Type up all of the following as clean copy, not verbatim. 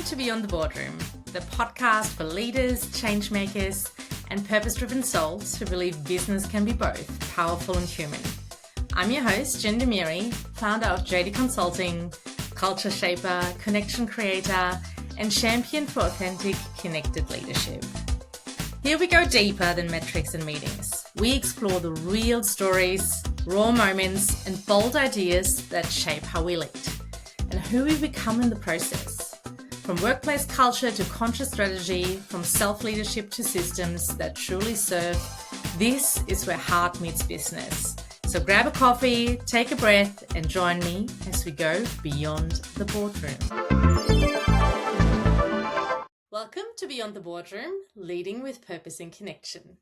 Welcome to Beyond the Boardroom, the podcast for leaders, change makers, and purpose-driven souls who believe business can be both powerful and human. I'm your host, Demiri, founder of JD Consulting, culture shaper, connection creator, and champion for authentic, connected leadership. Here we go deeper than metrics and meetings. We explore the real stories, raw moments, and bold ideas that shape how we lead and who we become in the process. From workplace culture to conscious strategy, from self-leadership to systems that truly serve, this is where heart meets business. So grab a coffee, take a breath, and join me as we go beyond the boardroom. Welcome to Beyond the Boardroom, leading with purpose and connection.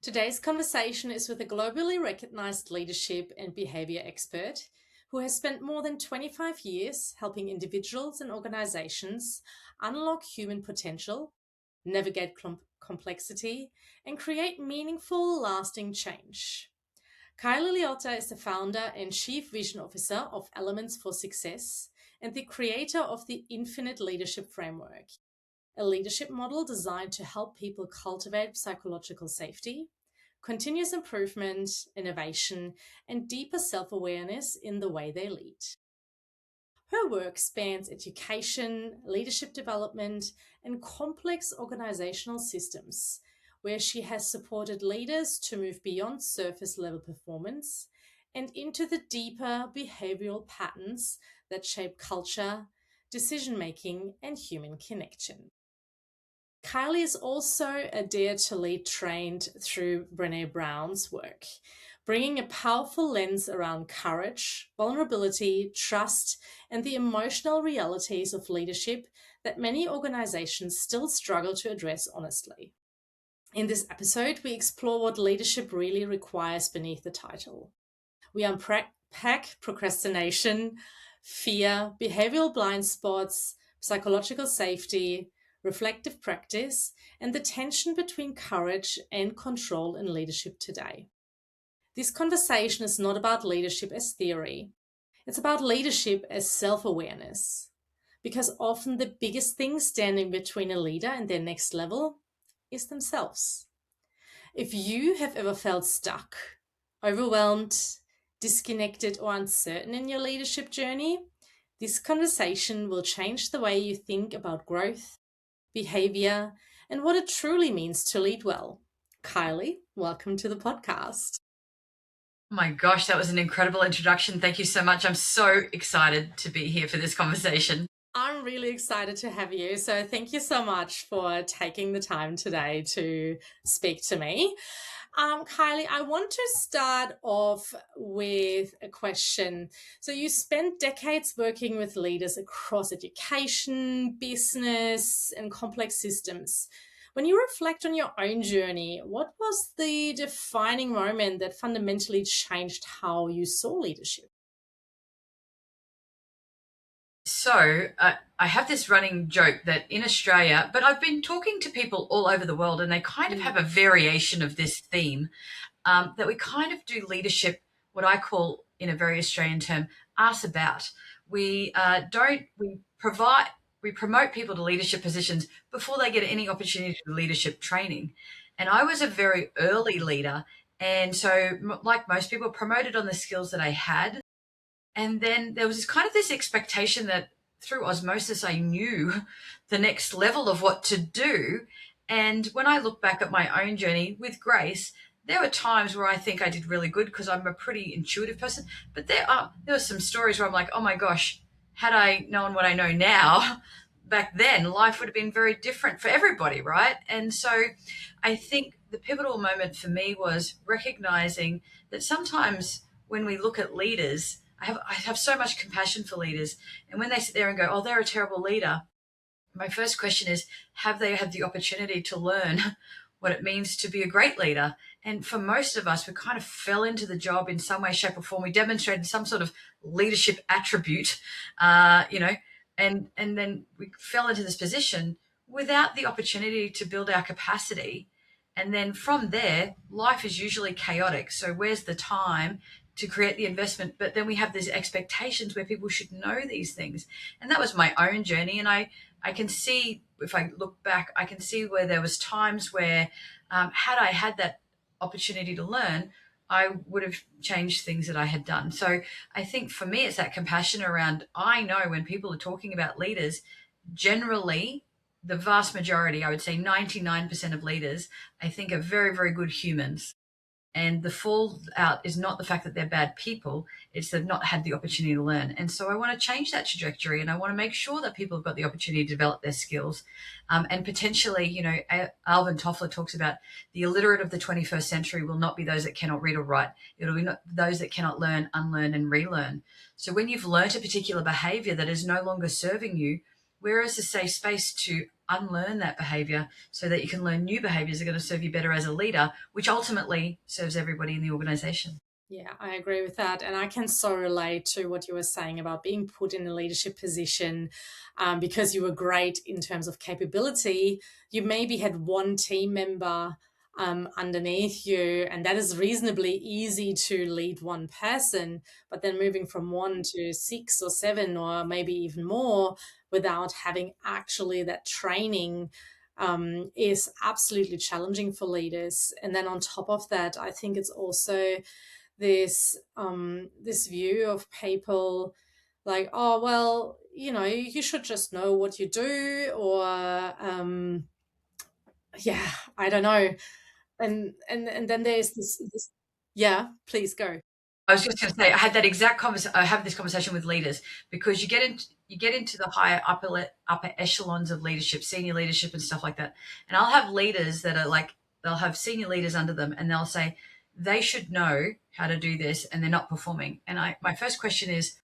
Today's conversation is with a globally recognized leadership and behavior expert who has spent more than 25 years helping individuals and organizations unlock human potential, navigate complexity, and create meaningful, lasting change. Kylee Leota is the founder and chief vision officer of Elements for Success and the creator of the Infinite Leadership Framework, a leadership model designed to help people cultivate psychological safety, continuous improvement, innovation, and deeper self-awareness in the way they lead. Her work spans education, leadership development, and complex organizational systems, where she has supported leaders to move beyond surface-level performance and into the deeper behavioral patterns that shape culture, decision-making, and human connection. Kylee is also a Dare to Lead trained through Brené Brown's work, bringing a powerful lens around courage, vulnerability, trust, and the emotional realities of leadership that many organizations still struggle to address honestly. In this episode, we explore what leadership really requires beneath the title. We unpack procrastination, fear, behavioral blind spots, psychological safety, reflective practice, and the tension between courage and control in leadership today. This conversation is not about leadership as theory. It's about leadership as self-awareness, because often the biggest thing standing between a leader and their next level is themselves. If you have ever felt stuck, overwhelmed, disconnected, or uncertain in your leadership journey, this conversation will change the way you think about growth, behavior, and what it truly means to lead well. Kylee, welcome to the podcast. Oh my gosh, that was an incredible introduction. Thank you so much. I'm so excited to be here for this conversation. I'm really excited to have you. So thank you so much for taking the time today to speak to me. Kylee, I want to start off with a question. So you spent decades working with leaders across education, business, and complex systems. When you reflect on your own journey, what was the defining moment that fundamentally changed how you saw leadership? So I have this running joke that in Australia, but I've been talking to people all over the world and they kind of have a variation of this theme, that we kind of do leadership, what I call in a very Australian term, arse about. We promote people to leadership positions before they get any opportunity to do leadership training. And I was a very early leader. And so like most people, promoted on the skills that I had. And then there was this expectation that through osmosis, I knew the next level of what to do. And when I look back at my own journey with grace, there were times where I think I did really good because I'm a pretty intuitive person. But there were some stories where I'm like, oh my gosh, had I known what I know now, back then, life would have been very different for everybody, right? And so I think the pivotal moment for me was recognizing that sometimes when we look at leaders, I have so much compassion for leaders. And when they sit there and go, oh, they're a terrible leader, my first question is, have they had the opportunity to learn what it means to be a great leader? And for most of us, we kind of fell into the job in some way, shape or form. We demonstrated some sort of leadership attribute, and then we fell into this position without the opportunity to build our capacity. And then from there, life is usually chaotic. So where's the time to create the investment? But then we have these expectations where people should know these things. And that was my own journey. And I I can see, if I look back, I can see where there was times where, had I had that opportunity to learn, I would have changed things that I had done. So I think for me, it's that compassion around, I know when people are talking about leaders, generally, the vast majority, I would say 99% of leaders, I think are very, very good humans. And the fallout is not the fact that they're bad people, it's they've not had the opportunity to learn. And so I want to change that trajectory, and I want to make sure that people have got the opportunity to develop their skills. And potentially, Alvin Toffler talks about the illiterate of the 21st century will not be those that cannot read or write. It'll be not those that cannot learn, unlearn, and relearn. So when you've learnt a particular behavior that is no longer serving you, where is the safe space to unlearn that behavior so that you can learn new behaviors that are going to serve you better as a leader, which ultimately serves everybody in the organization? Yeah, I agree with that. And I can so relate to what you were saying about being put in a leadership position because you were great in terms of capability. You maybe had one team member underneath you, and that is reasonably easy to lead one person. But then moving from one to six or seven, or maybe even more, without having actually that training is absolutely challenging for leaders. And then on top of that, I think it's also this view of people like, oh well, you should just know what you do, or yeah, I don't know. And then there's this. Yeah, please go. I was just going to say, I had that exact conversation. I have this conversation with leaders because you get into the higher upper echelons of leadership, senior leadership, and stuff like that. And I'll have leaders that are like, they'll have senior leaders under them, and they'll say they should know how to do this, and they're not performing. And my first question is,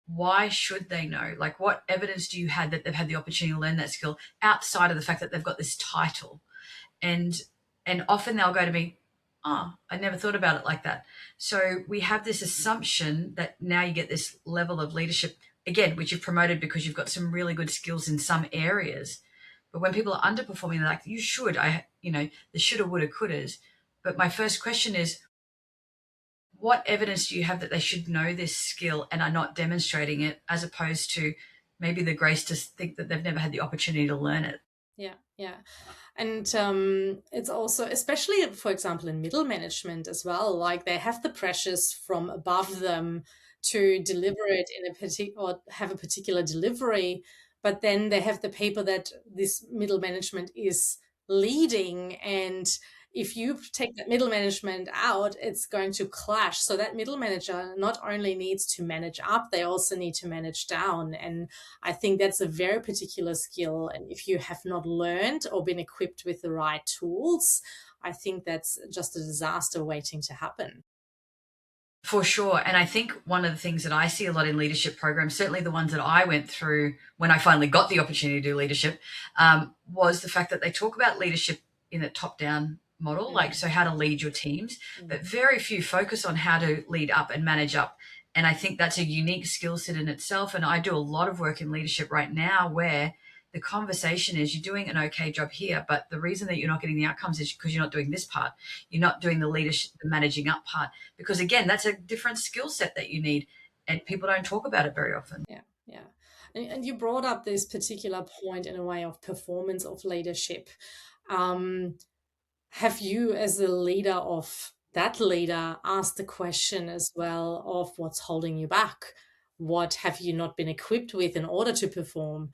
why should they know? Like, what evidence do you have that they've had the opportunity to learn that skill outside of the fact that they've got this title? And often they'll go to me, oh, I never thought about it like that. So we have this assumption that now you get this level of leadership, again, which you've promoted because you've got some really good skills in some areas. But when people are underperforming, they're like, you should, the shoulda, woulda, couldas. But my first question is, what evidence do you have that they should know this skill and are not demonstrating it, as opposed to maybe the grace to think that they've never had the opportunity to learn it? Yeah, yeah. And it's also, especially, for example, in middle management as well, like they have the pressures from above them to deliver it in a particular, or have a particular delivery, but then they have the people that this middle management is leading. And if you take that middle management out, it's going to clash. So that middle manager not only needs to manage up, they also need to manage down. And I think that's a very particular skill. And if you have not learned or been equipped with the right tools, I think that's just a disaster waiting to happen. For sure. And I think one of the things that I see a lot in leadership programs, certainly the ones that I went through when I finally got the opportunity to do leadership, was the fact that they talk about leadership in a top-down model, like so how to lead your teams, but very few focus on how to lead up and manage up. And I think that's a unique skill set in itself. And I do a lot of work in leadership right now where the conversation is, you're doing an okay job here, but the reason that you're not getting the outcomes is because you're not doing this part. You're not doing the leadership, the managing up part, because again, that's a different skill set that you need, and people don't talk about it very often. Yeah, yeah. And you brought up this particular point in a way of performance of leadership. Have you, as a leader of that leader, asked the question as well of what's holding you back? What have you not been equipped with in order to perform?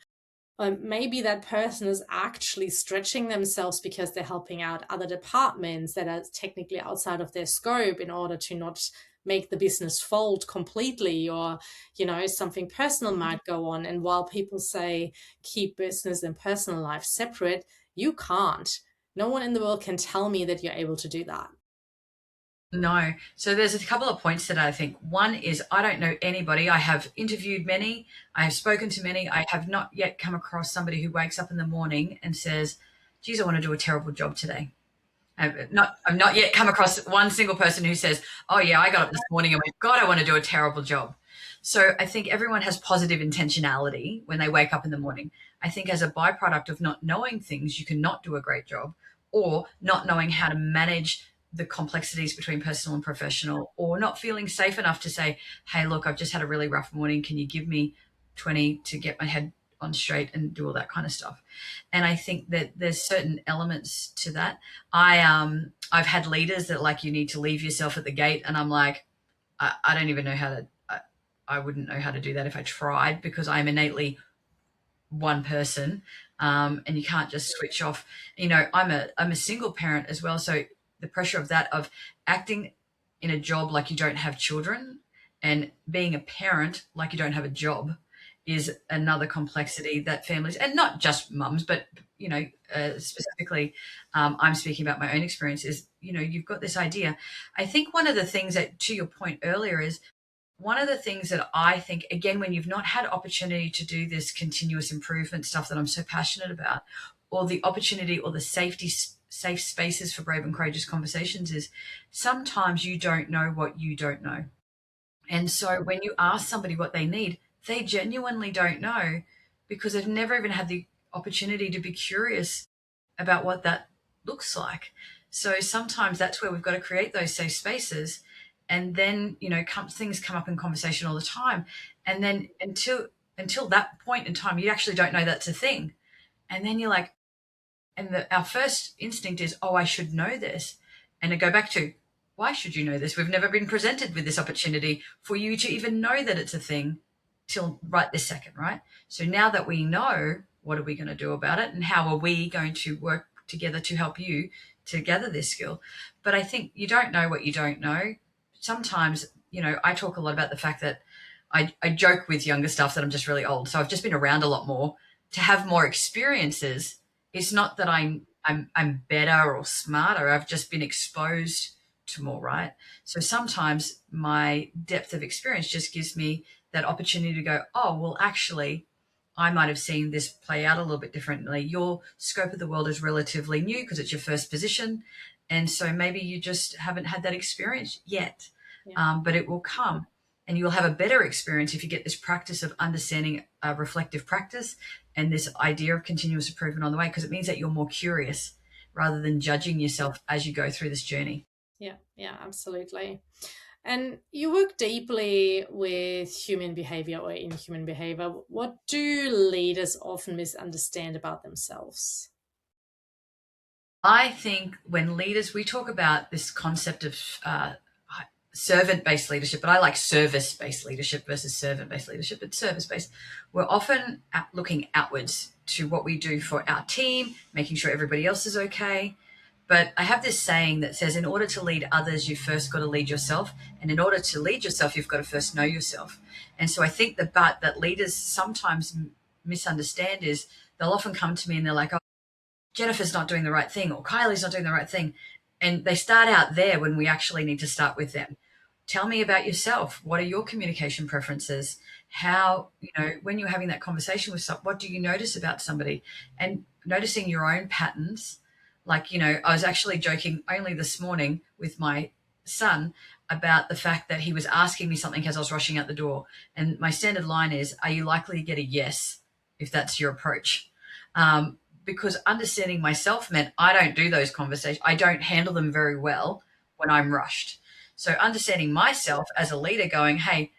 Maybe that person is actually stretching themselves because they're helping out other departments that are technically outside of their scope in order to not make the business fold completely, or something personal might go on. And while people say keep business and personal life separate, you can't. No one in the world can tell me that you're able to do that. No. So there's a couple of points that I think. One is, I don't know anybody. I have interviewed many. I have spoken to many. I have not yet come across somebody who wakes up in the morning and says, geez, I want to do a terrible job today. I've not yet come across one single person who says, oh yeah, I got up this morning and went, God, I want to do a terrible job. So I think everyone has positive intentionality when they wake up in the morning. I think as a byproduct of not knowing things, you can not do a great job, or not knowing how to manage the complexities between personal and professional, or not feeling safe enough to say, hey, look, I've just had a really rough morning. Can you give me 20 to get my head on straight and do all that kind of stuff. And I think that there's certain elements to that. I've had leaders that like, you need to leave yourself at the gate, and I'm like, I don't even know how to. I wouldn't know how to do that if I tried, because I'm innately one person, and you can't just switch off. I'm a single parent as well, so the pressure of that, of acting in a job like you don't have children, and being a parent like you don't have a job, is another complexity that families, and not just mums, but specifically, I'm speaking about my own experience, is you've got this idea. I think one of the things that, to your point earlier, is one of the things that I think, again, when you've not had opportunity to do this continuous improvement stuff that I'm so passionate about, or the opportunity or the safe spaces for brave and courageous conversations, is sometimes you don't know what you don't know. And so when you ask somebody what they need, they genuinely don't know, because they've never even had the opportunity to be curious about what that looks like. So sometimes that's where we've got to create those safe spaces. And then, things come up in conversation all the time. And then until that point in time, you actually don't know that's a thing. And then you're like, and our first instinct is, oh, I should know this. And I go back to, why should you know this? We've never been presented with this opportunity for you to even know that it's a thing till right this second, right? So now that we know, what are we going to do about it? And how are we going to work together to help you to gather this skill? But I think you don't know what you don't know. Sometimes, I talk a lot about the fact that I joke with younger stuff that I'm just really old. So I've just been around a lot more to have more experiences. It's not that I'm better or smarter. I've just been exposed to more, right? So sometimes my depth of experience just gives me that opportunity to go, oh, well, actually, I might have seen this play out a little bit differently. Your scope of the world is relatively new because it's your first position. And so maybe you just haven't had that experience yet, but it will come. And you'll have a better experience if you get this practice of understanding reflective practice and this idea of continuous improvement on the way, because it means that you're more curious rather than judging yourself as you go through this journey. Yeah, absolutely. And you work deeply with human behavior or in human behavior. What do leaders often misunderstand about themselves? I think when leaders, we talk about this concept of servant-based leadership, but I like service-based leadership versus servant-based leadership. But service-based, we're often looking outwards to what we do for our team, making sure everybody else is okay. But I have this saying that says, in order to lead others, you've first got to lead yourself. And in order to lead yourself, you've got to first know yourself. And so I think the but that leaders sometimes misunderstand is, they'll often come to me and they're like, oh, Jennifer's not doing the right thing, or Kylie's not doing the right thing. And they start out there when we actually need to start with them. Tell me about yourself. What are your communication preferences? How, when you're having that conversation with someone, what do you notice about somebody? And noticing your own patterns. Like, I was actually joking only this morning with my son about the fact that he was asking me something as I was rushing out the door. And my standard line is, are you likely to get a yes if that's your approach? Because understanding myself meant I don't do those conversations. I don't handle them very well when I'm rushed. So understanding myself as a leader, going, hey,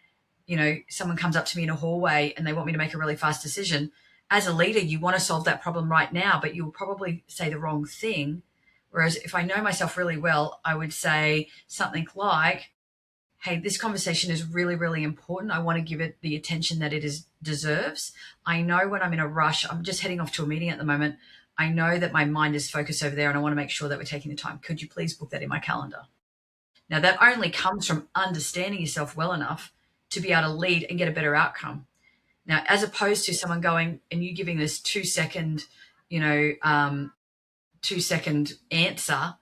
someone comes up to me in a hallway and they want me to make a really fast decision. As a leader, you want to solve that problem right now, but you'll probably say the wrong thing. Whereas if I know myself really well, I would say something like, hey, this conversation is really, really important. I want to give it the attention that it deserves. I know when I'm in a rush, I'm just heading off to a meeting at the moment. I know that my mind is focused over there and I want to make sure that we're taking the time. Could you please book that in my calendar? Now, that only comes from understanding yourself well enough to be able to lead and get a better outcome. Now, as opposed to someone going and you giving this 2-second, 2-second answer,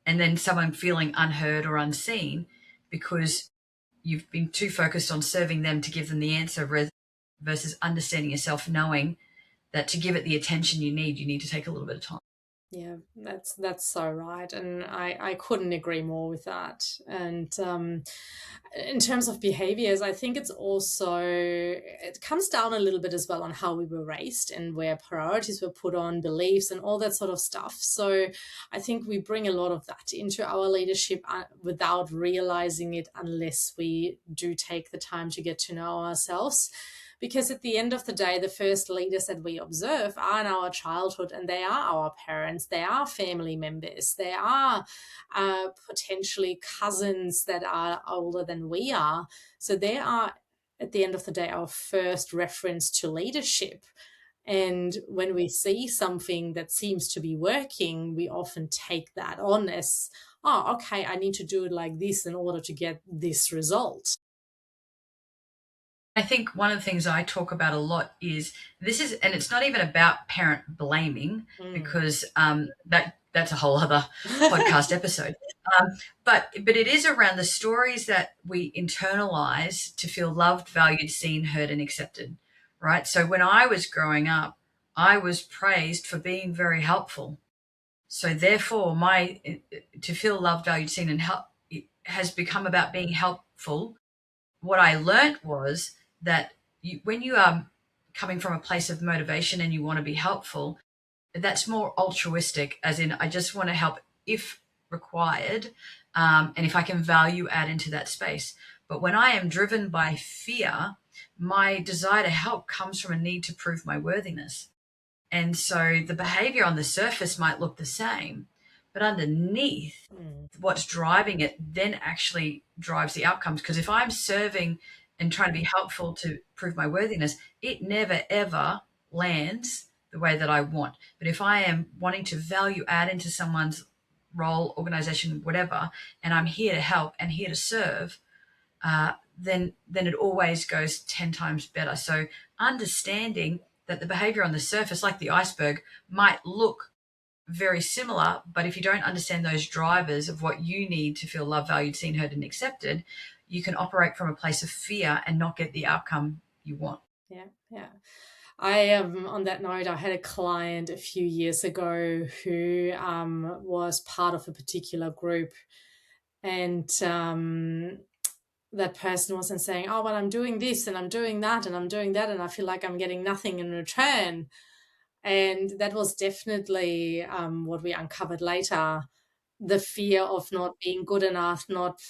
and then someone feeling unheard or unseen because you've been too focused on serving them to give them the answer, versus understanding yourself, knowing that to give it the attention you need to take a little bit of time. Yeah, that's so right. And I couldn't agree more with that. And in terms of behaviors, I think it comes down a little bit as well on how we were raised and where priorities were put on, beliefs and all that sort of stuff. So I think we bring a lot of that into our leadership without realizing it, unless we do take the time to get to know ourselves. Because at the end of the day, the first leaders that we observe are in our childhood, and they are our parents, they are family members, they are potentially cousins that are older than we are. So they are, at the end of the day, our first reference to leadership. And when we see something that seems to be working, we often take that on as, oh, okay, I need to do it like this in order to get this result. I think one of the things I talk about a lot is this is, and it's not even about parent blaming because that's a whole other podcast episode. But it is around the stories that we internalize to feel loved, valued, seen, heard, and accepted, right? So when I was growing up, I was praised for being very helpful. So therefore, to feel loved, valued, seen, and help it has become about being helpful. What I learnt was that when you are coming from a place of motivation and you want to be helpful, that's more altruistic, as in I just want to help if required, and if I can value add into that space. But when I am driven by fear, my desire to help comes from a need to prove my worthiness. And so the behavior on the surface might look the same, but underneath, what's driving it then actually drives the outcomes. Because if I'm serving and trying to be helpful to prove my worthiness, it never, ever lands the way that I want. But if I am wanting to value add into someone's role, organization, whatever, and I'm here to help and here to serve, then it always goes 10 times better. So understanding that the behavior on the surface, like the iceberg, might look very similar, but if you don't understand those drivers of what you need to feel loved, valued, seen, heard, and accepted, you can operate from a place of fear and not get the outcome you want. Yeah. I on that note, I had a client a few years ago who was part of a particular group, and that person wasn't saying, oh, well, I'm doing this and I'm doing that and I'm doing that, and I feel like I'm getting nothing in return. And that was definitely what we uncovered later, the fear of not being good enough, not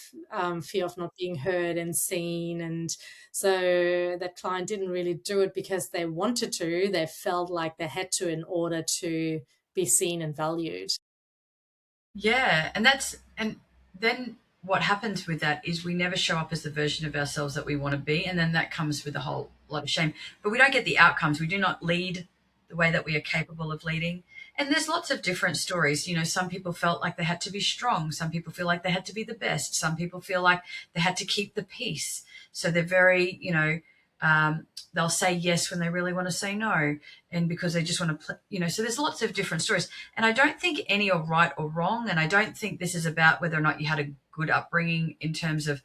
fear of not being heard and seen. And so that client didn't really do it because they wanted to. They felt like they had to in order to be seen and valued. Yeah, and then what happens with that is we never show up as the version of ourselves that we want to be, and then that comes with a whole lot of shame. But we don't get the outcomes. We do not lead the way that we are capable of leading. And there's lots of different stories. You know, some people felt like they had to be strong. Some people feel like they had to be the best. Some people feel like they had to keep the peace. So they're very, they'll say yes when they really want to say no, and because they just want to, so there's lots of different stories. And I don't think any are right or wrong. And I don't think this is about whether or not you had a good upbringing in terms of,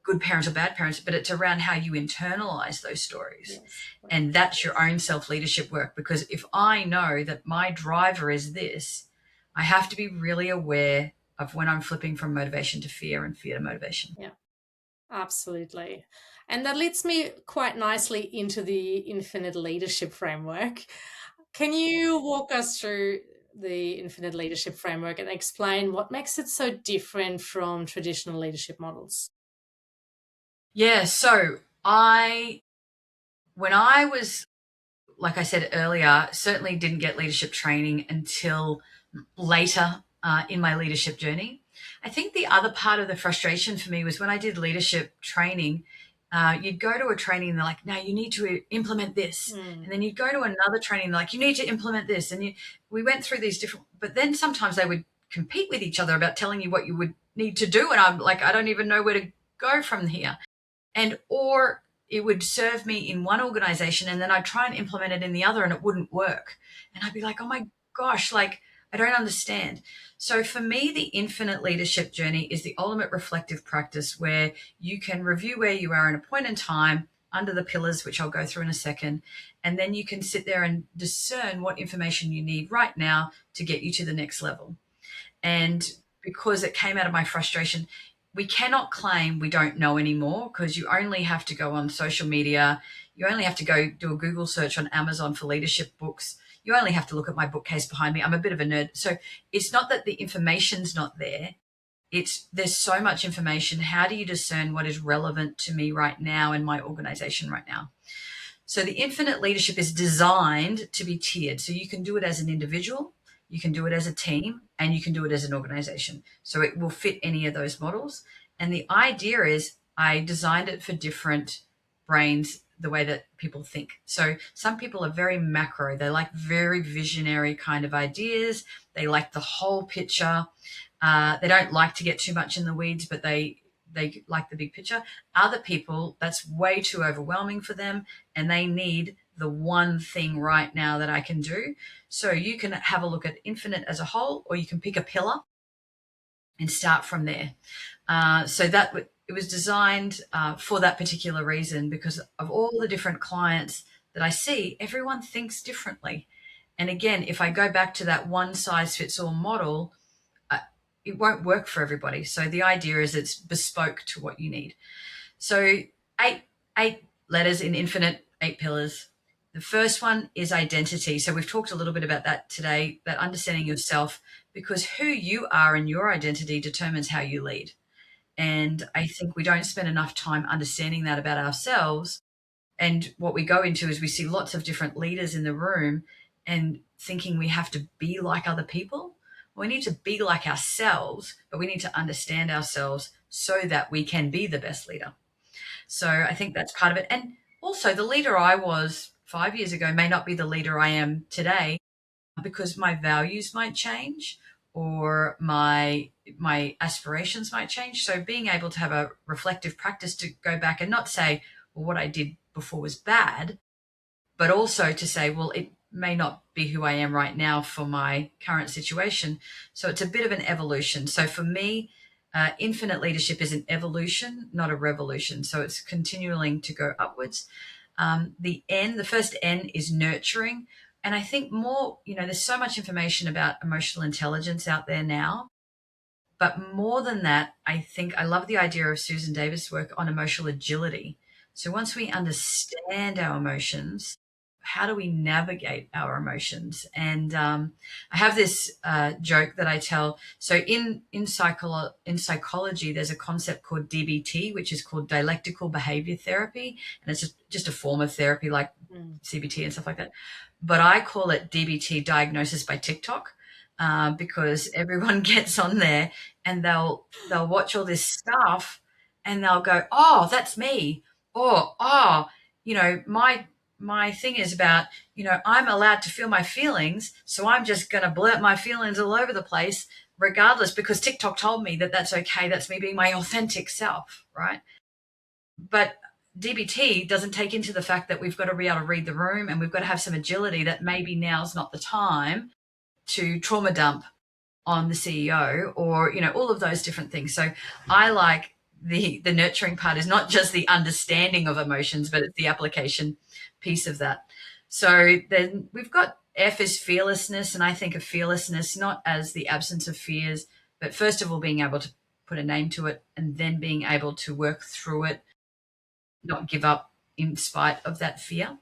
good parents or bad parents, but it's around how you internalize those stories. Yes. And that's your own self-leadership work. Because if I know that my driver is this, I have to be really aware of when I'm flipping from motivation to fear and fear to motivation. Yeah, absolutely. And that leads me quite nicely into the infinite leadership framework. Can you walk us through the infinite leadership framework and explain what makes it so different from traditional leadership models? Yeah, so when I was, like I said earlier, certainly didn't get leadership training until later in my leadership journey. I think the other part of the frustration for me was when I did leadership training, you'd go to a training and they're like, no, you need to implement this. And then you'd go to another training and they're like, you need to implement this. And we went through these different, but then sometimes they would compete with each other about telling you what you would need to do. And I'm like, I don't even know where to go from here. Or it would serve me in one organization and then I'd try and implement it in the other and it wouldn't work. And I'd be like, oh my gosh, like, I don't understand. So for me, the infinite leadership journey is the ultimate reflective practice where you can review where you are in a point in time under the pillars, which I'll go through in a second. And then you can sit there and discern what information you need right now to get you to the next level. And because it came out of my frustration, we cannot claim we don't know anymore, because you only have to go on social media. You only have to go do a Google search on Amazon for leadership books. You only have to look at my bookcase behind me. I'm a bit of a nerd. So it's not that the information's not there. there's so much information. How do you discern what is relevant to me right now in my organization right now? So the infinite leadership is designed to be tiered. So you can do it as an individual, you can do it as a team, and you can do it as an organization. So it will fit any of those models. And the idea is I designed it for different brains, the way that people think. So some people are very macro. They like very visionary kind of ideas. They like the whole picture. They don't like to get too much in the weeds, but they like the big picture. Other people, that's way too overwhelming for them, and they need the one thing right now that I can do. So you can have a look at infinite as a whole, or you can pick a pillar and start from there. So that it was designed for that particular reason, because of all the different clients that I see, everyone thinks differently. And again, if I go back to that one size fits all model, it won't work for everybody. So the idea is it's bespoke to what you need. So eight letters in infinite, 8 pillars. The first one is identity. So we've talked a little bit about that today, that understanding yourself, because who you are and your identity determines how you lead. And I think we don't spend enough time understanding that about ourselves. And what we go into is we see lots of different leaders in the room and thinking we have to be like other people. We need to be like ourselves, but we need to understand ourselves so that we can be the best leader. So I think that's part of it. And also, the leader I was 5 years ago may not be the leader I am today, because my values might change, or my aspirations might change. So being able to have a reflective practice to go back and not say, well, what I did before was bad, but also to say, well, it may not be who I am right now for my current situation. So it's a bit of an evolution. So for me, infinite leadership is an evolution, not a revolution. So it's continuing to go upwards. The first N is nurturing. And I think more, there's so much information about emotional intelligence out there now. But more than that, I think I love the idea of Susan Davis' work on emotional agility. So once we understand our emotions, how do we navigate our emotions? And I have this joke that I tell. So in psychology, there's a concept called DBT, which is called dialectical behavior therapy, and it's just a form of therapy like CBT and stuff like that. But I call it DBT, diagnosis by TikTok, because everyone gets on there and they'll watch all this stuff and they'll go, oh, that's me, or my thing is about, I'm allowed to feel my feelings, so I'm just going to blurt my feelings all over the place regardless, because TikTok told me that that's okay. That's me being my authentic self, right? But DBT doesn't take into the fact that we've got to be able to read the room, and we've got to have some agility, that maybe now's not the time to trauma dump on the CEO, or, all of those different things. So I like the nurturing part is not just the understanding of emotions, but it's the application piece of that. So then we've got F is fearlessness. And I think of fearlessness not as the absence of fears, but first of all, being able to put a name to it, and then being able to work through it, not give up in spite of that fear.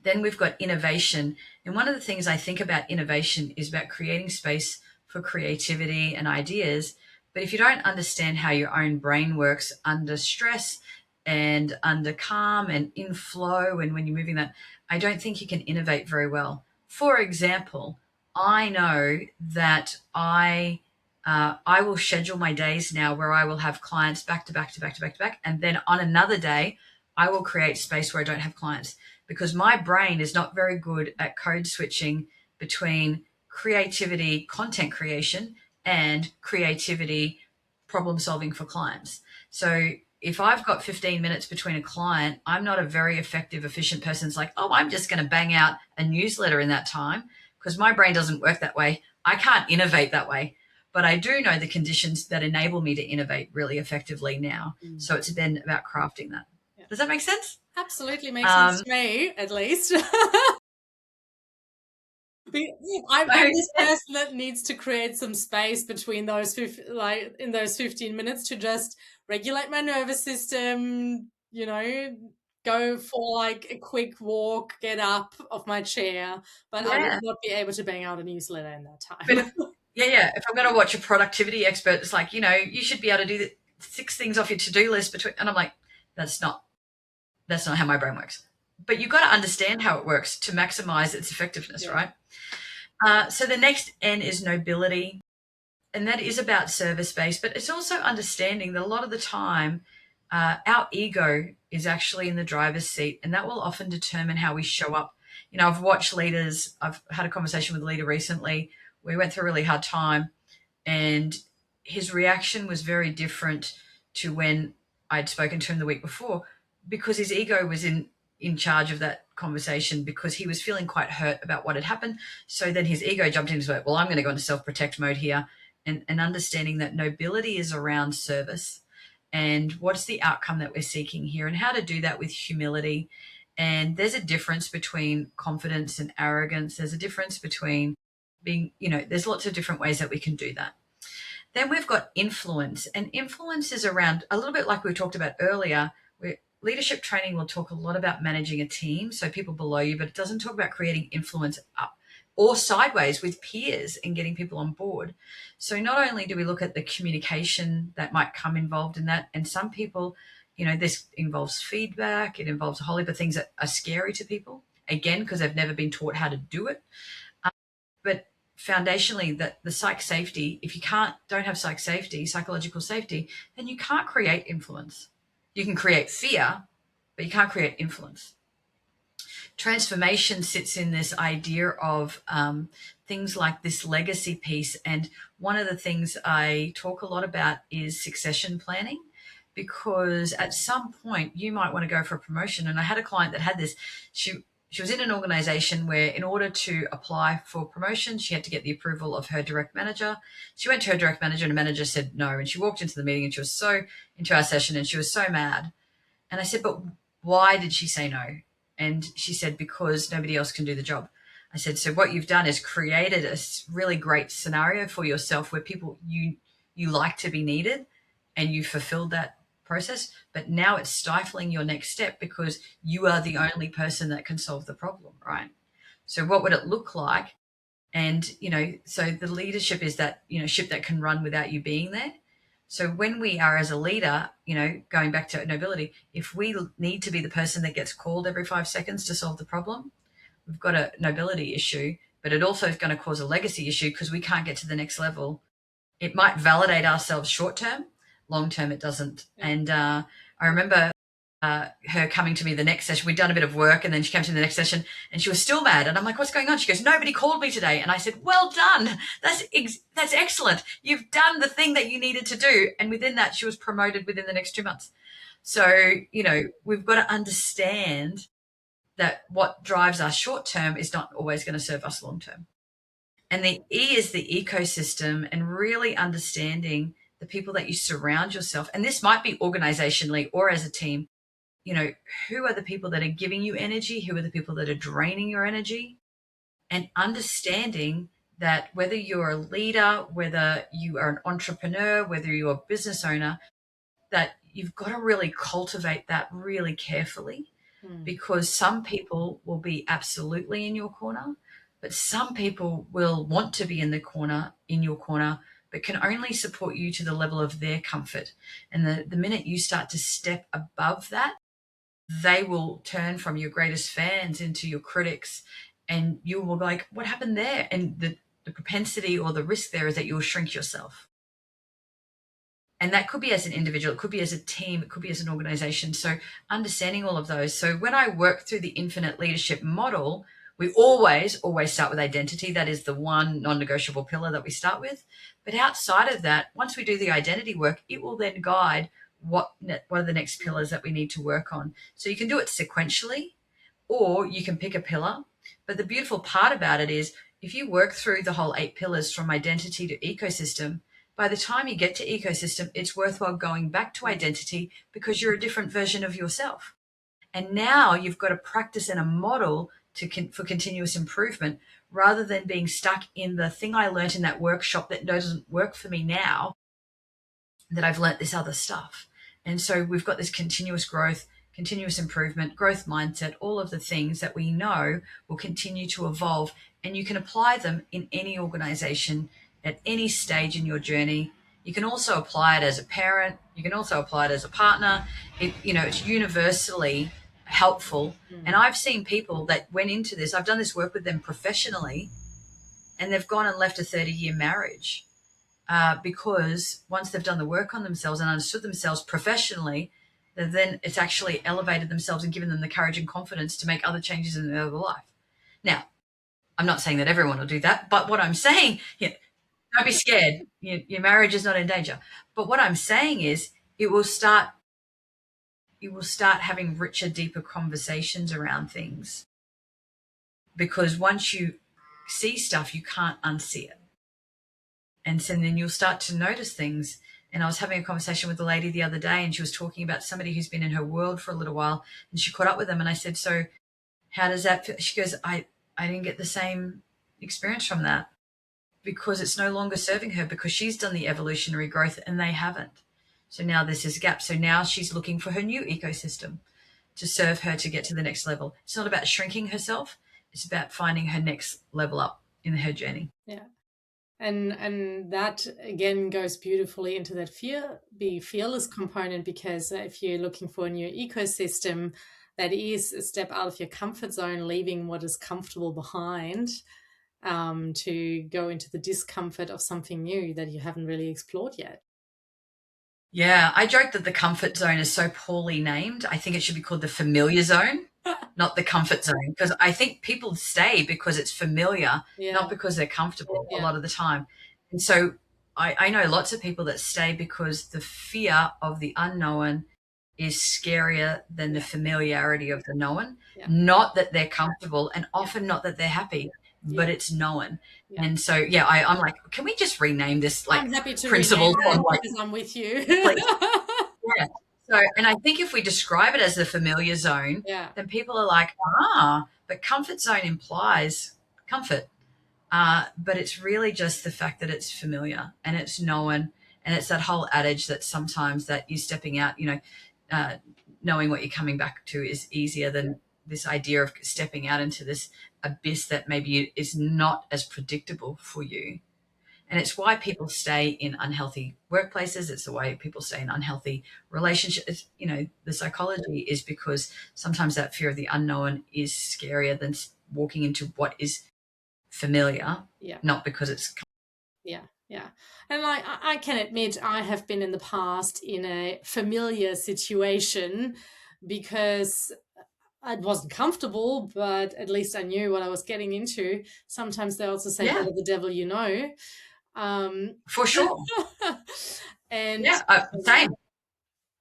Then we've got innovation. And one of the things I think about innovation is about creating space for creativity and ideas. But if you don't understand how your own brain works under stress and under calm and in flow, and when you're moving that, I don't think you can innovate very well. For example, I know that I will schedule my days now where I will have clients back to back to back to back to back. And then on another day, I will create space where I don't have clients, because my brain is not very good at code switching between creativity, content creation, and creativity, problem solving for clients. So if I've got 15 minutes between a client, I'm not a very effective, efficient person. It's like, oh, I'm just going to bang out a newsletter in that time, because my brain doesn't work that way. I can't innovate that way. But I do know the conditions that enable me to innovate really effectively now. So it's been about crafting that. Yeah. Does that make sense? Absolutely makes sense to me, at least. I'm this person that needs to create some space between those, in those 15 minutes, to just regulate my nervous system, go for like a quick walk, get up off my chair, but I would not be able to bang out a newsletter in that time. Yeah. If I'm going to watch a productivity expert, it's like, you should be able to do the 6 things off your to-do list between, and I'm like, that's not how my brain works. But you've got to understand how it works to maximize its effectiveness, Yeah. right? So the next N is nobility, and that is about service based, but it's also understanding that a lot of the time, our ego is actually in the driver's seat, and that will often determine how we show up. I've watched leaders, I've had a conversation with a leader recently. We went through a really hard time, and his reaction was very different to when I'd spoken to him the week before, because his ego was in charge of that conversation, because he was feeling quite hurt about what had happened. So then his ego jumped into it. Well, I'm going to go into self-protect mode here, and understanding that nobility is around service and what's the outcome that we're seeking here, and how to do that with humility. And there's a difference between confidence and arrogance. There's a difference between being, there's lots of different ways that we can do that. Then we've got influence, and influence is around a little bit like we talked about earlier. Leadership training will talk a lot about managing a team, so people below you, but it doesn't talk about creating influence up or sideways with peers and getting people on board. So not only do we look at the communication that might come involved in that, and some people, this involves feedback, it involves a whole heap of things that are scary to people, again, because they've never been taught how to do it. But foundationally, that the psych safety, if you don't have psychological safety, then you can't create influence. You can create fear, but you can't create influence. Transformation sits in this idea of things like this legacy piece. And one of the things I talk a lot about is succession planning, because at some point you might want to go for a promotion. And I had a client that had this. She was in an organization where, in order to apply for promotion, she had to get the approval of her direct manager. She went to her direct manager, and the manager said no. And she walked into the meeting, and she was so into our session, and she was so mad. And I said, but why did she say no? And she said, because nobody else can do the job. I said, so what you've done is created a really great scenario for yourself where people, you like to be needed, and you fulfilled that process, but now it's stifling your next step because you are the only person that can solve the problem, right? So what would it look like? And, so the leadership is that, ship that can run without you being there. So when we are as a leader, going back to nobility, if we need to be the person that gets called every 5 seconds to solve the problem, we've got a nobility issue, but it also is going to cause a legacy issue because we can't get to the next level. It might validate ourselves short term, long term it doesn't. Yeah. And I remember her coming to me the next session. We'd done a bit of work, and then she came to me the next session, and she was still mad. And I'm like, what's going on? She goes, nobody called me today. And I said, well done. That's excellent. You've done the thing that you needed to do. And within that, she was promoted within the next 2 months. So, we've got to understand that what drives us short term is not always going to serve us long term. And the E is the ecosystem, and really understanding the people that you surround yourself. And this might be organizationally or as a team. Who are the people that are giving you energy? Who are the people that are draining your energy? And understanding that whether you're a leader, whether you are an entrepreneur, whether you're a business owner, that you've got to really cultivate that really carefully, because some people will be absolutely in your corner, but some people will want to be in your corner, but can only support you to the level of their comfort. And the minute you start to step above that, they will turn from your greatest fans into your critics, and you will be like, what happened there? And the propensity or the risk there is that you'll shrink yourself. And that could be as an individual, it could be as a team, it could be as an organization. So understanding all of those. So when I work through the infinite leadership model, we always start with identity. That is the one non-negotiable pillar that we start with. But outside of that, once we do the identity work, it will then guide what are the next pillars that we need to work on. So you can do it sequentially, or you can pick a pillar. But the beautiful part about it is, if you work through the whole 8 pillars from identity to ecosystem, by the time you get to ecosystem, it's worthwhile going back to identity, because you're a different version of yourself. And now you've got a practice and a model for continuous improvement, rather than being stuck in the thing I learned in that workshop that doesn't work for me now, that I've learnt this other stuff. And so we've got this continuous growth, continuous improvement, growth mindset, all of the things that we know will continue to evolve, and you can apply them in any organization, at any stage in your journey. You can also apply it as a parent. You can also apply it as a partner. It's universally helpful. And I've seen people that went into this. I've done this work with them professionally, and they've gone and left a 30-year marriage because once they've done the work on themselves and understood themselves professionally, then it's actually elevated themselves and given them the courage and confidence to make other changes in their life. Now, I'm not saying that everyone will do that, but what I'm saying, don't be scared. Your marriage is not in danger. But what I'm saying is you will start having richer, deeper conversations around things, because once you see stuff, you can't unsee it. And so then you'll start to notice things. And I was having a conversation with a lady the other day, and she was talking about somebody who's been in her world for a little while, and she caught up with them. And I said, so how does that feel? She goes, I didn't get the same experience from that, because it's no longer serving her, because she's done the evolutionary growth and they haven't. So now there's this gap. So now she's looking for her new ecosystem to serve her to get to the next level. It's not about shrinking herself. It's about finding her next level up in her journey. Yeah. And that again goes beautifully into that be fearless component, because if you're looking for a new ecosystem, that is a step out of your comfort zone, leaving what is comfortable behind, to go into the discomfort of something new that you haven't really explored yet. Yeah, I joke that the comfort zone is so poorly named. I think it should be called the familiar zone, not the comfort zone, because I think people stay because it's familiar, not because they're comfortable a lot of the time. And so I know lots of people that stay because the fear of the unknown is scarier than the familiarity of the known. Not that they're comfortable, and often not that they're happy, but it's known. And so, I'm like, can we just rename this, like, I'm happy to principles rename that, because I'm with you. Yeah. So, and I think if we describe it as the familiar zone, then people are like, but comfort zone implies comfort. But it's really just the fact that it's familiar and it's known. And it's that whole adage that sometimes that you're stepping out, knowing what you're coming back to is easier than this idea of stepping out into this abyss that maybe is not as predictable for you. And it's why people stay in unhealthy workplaces. It's the way people stay in unhealthy relationships. The psychology is because sometimes that fear of the unknown is scarier than walking into what is familiar, not because it's... Yeah. And I can admit I have been in the past in a familiar situation because it wasn't comfortable, but at least I knew what I was getting into. Sometimes they also say, better the devil you know. For sure. And same.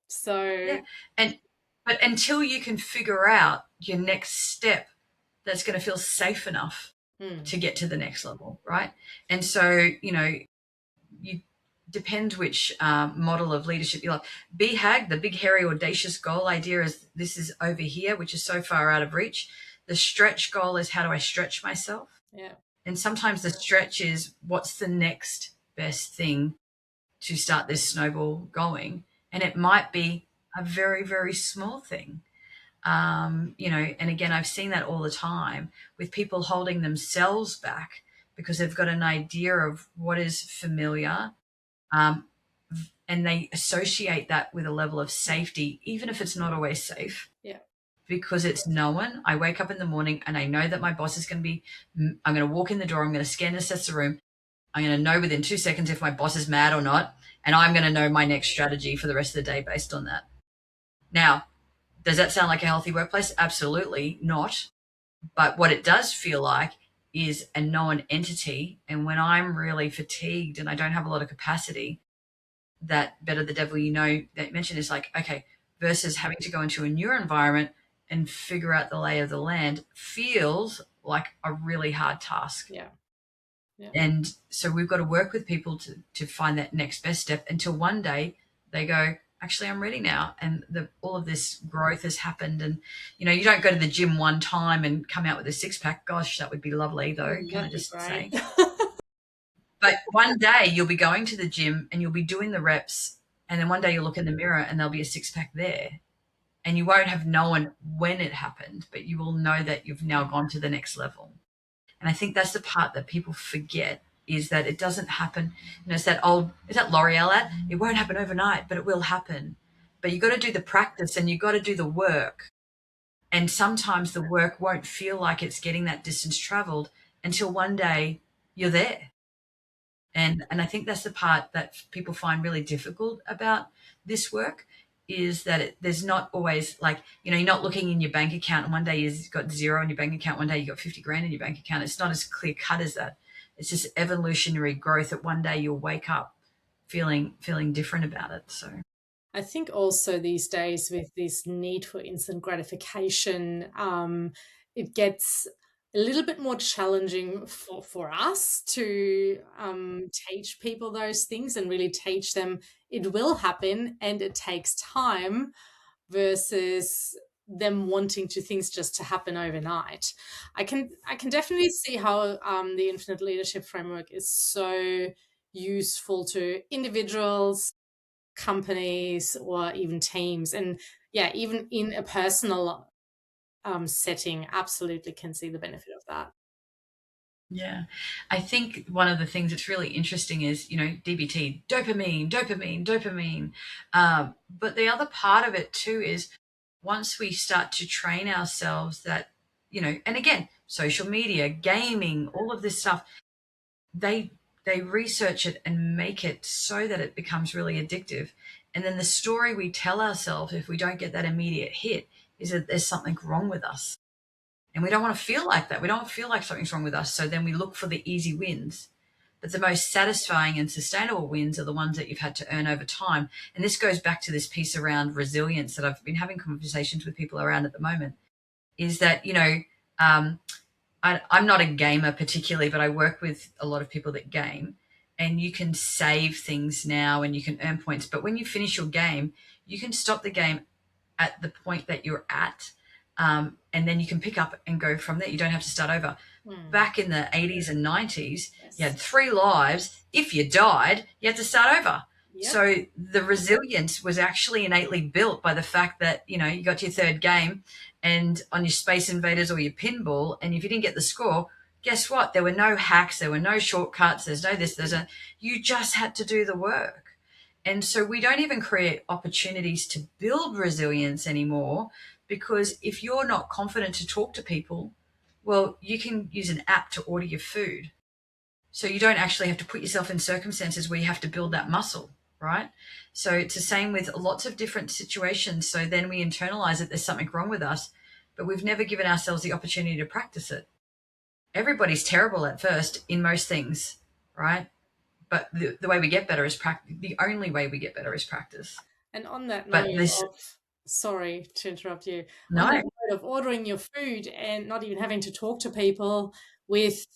So but until you can figure out your next step that's going to feel safe enough to get to the next level, right? And so you depends which model of leadership you like. BHAG, the big hairy audacious goal idea, is this is over here, which is so far out of reach. The stretch goal is, how do I stretch myself? And sometimes the stretch is, what's the next best thing to start this snowball going? And it might be a very, very small thing. And again, I've seen that all the time with people holding themselves back because they've got an idea of what is familiar, and they associate that with a level of safety, even if it's not always safe. Because it's known. I wake up in the morning and I know that my boss is going to be, I'm going to walk in the door, I'm going to scan and assess the room. I'm going to know within 2 seconds if my boss is mad or not, and I'm going to know my next strategy for the rest of the day based on that. Now, does that sound like a healthy workplace? Absolutely not. But what it does feel like is a known entity. And when I'm really fatigued and I don't have a lot of capacity, that better the devil you know that you mentioned is like, okay, versus having to go into a new environment and figure out the lay of the land feels like a really hard task. And so we've got to work with people to find that next best step until one day they go, actually, I'm ready now. And all of this growth has happened. And, you don't go to the gym one time and come out with a six-pack. Gosh, that would be lovely, though. Can I just say? But one day you'll be going to the gym and you'll be doing the reps. And then one day you'll look in the mirror and there'll be a six-pack there. And you won't have known when it happened, but you will know that you've now gone to the next level. And I think that's the part that people forget is that it doesn't happen. It's that old, is that L'Oreal ad? It won't happen overnight, but it will happen. But you've got to do the practice and you've got to do the work. And sometimes the work won't feel like it's getting that distance traveled until one day you're there. And I think that's the part that people find really difficult about this work, is that there's not always like, you're not looking in your bank account and one day you've got zero in your bank account, one day you've got 50 grand in your bank account. It's not as clear cut as that. It's just evolutionary growth that one day you'll wake up feeling different about it. So I think also these days with this need for instant gratification, it gets a little bit more challenging for us to teach people those things and really teach them it will happen and it takes time, versus them wanting things just to happen overnight. I can definitely see how the Infinite Leadership Framework is so useful to individuals, companies, or even teams. And yeah, even in a personal setting, absolutely can see the benefit of that. yeah, I think one of the things that's really interesting is, DBT, dopamine. But the other part of it too is, once we start to train ourselves that, and again, social media, gaming, all of this stuff, they research it and make it so that it becomes really addictive. And then the story we tell ourselves if we don't get that immediate hit is that there's something wrong with us. And we don't want to feel like that. We don't feel like something's wrong with us. So then we look for the easy wins. But the most satisfying and sustainable wins are the ones that you've had to earn over time. And this goes back to this piece around resilience that I've been having conversations with people around at the moment, is that, I'm not a gamer particularly, but I work with a lot of people that game, and you can save things now and you can earn points. But when you finish your game, you can stop the game at the point that you're at. And then you can pick up and go from there. You don't have to start over. Back in the 80s and 90s, yes, you had 3 lives. If you died, you had to start over. Yep. So the resilience was actually innately built by the fact that, you got to your 3rd game and on your Space Invaders or your pinball, and if you didn't get the score, guess what? There were no hacks, there were no shortcuts, there's no this, you just had to do the work. And so we don't even create opportunities to build resilience anymore, because if you're not confident to talk to people, well, you can use an app to order your food. So you don't actually have to put yourself in circumstances where you have to build that muscle, right? So it's the same with lots of different situations. So then we internalize that there's something wrong with us, but we've never given ourselves the opportunity to practice it. Everybody's terrible at first in most things, right? But the way we get better is practice. The only way we get better is practice. And on that note sorry to interrupt you. No. On that note of ordering your food and not even having to talk to people, with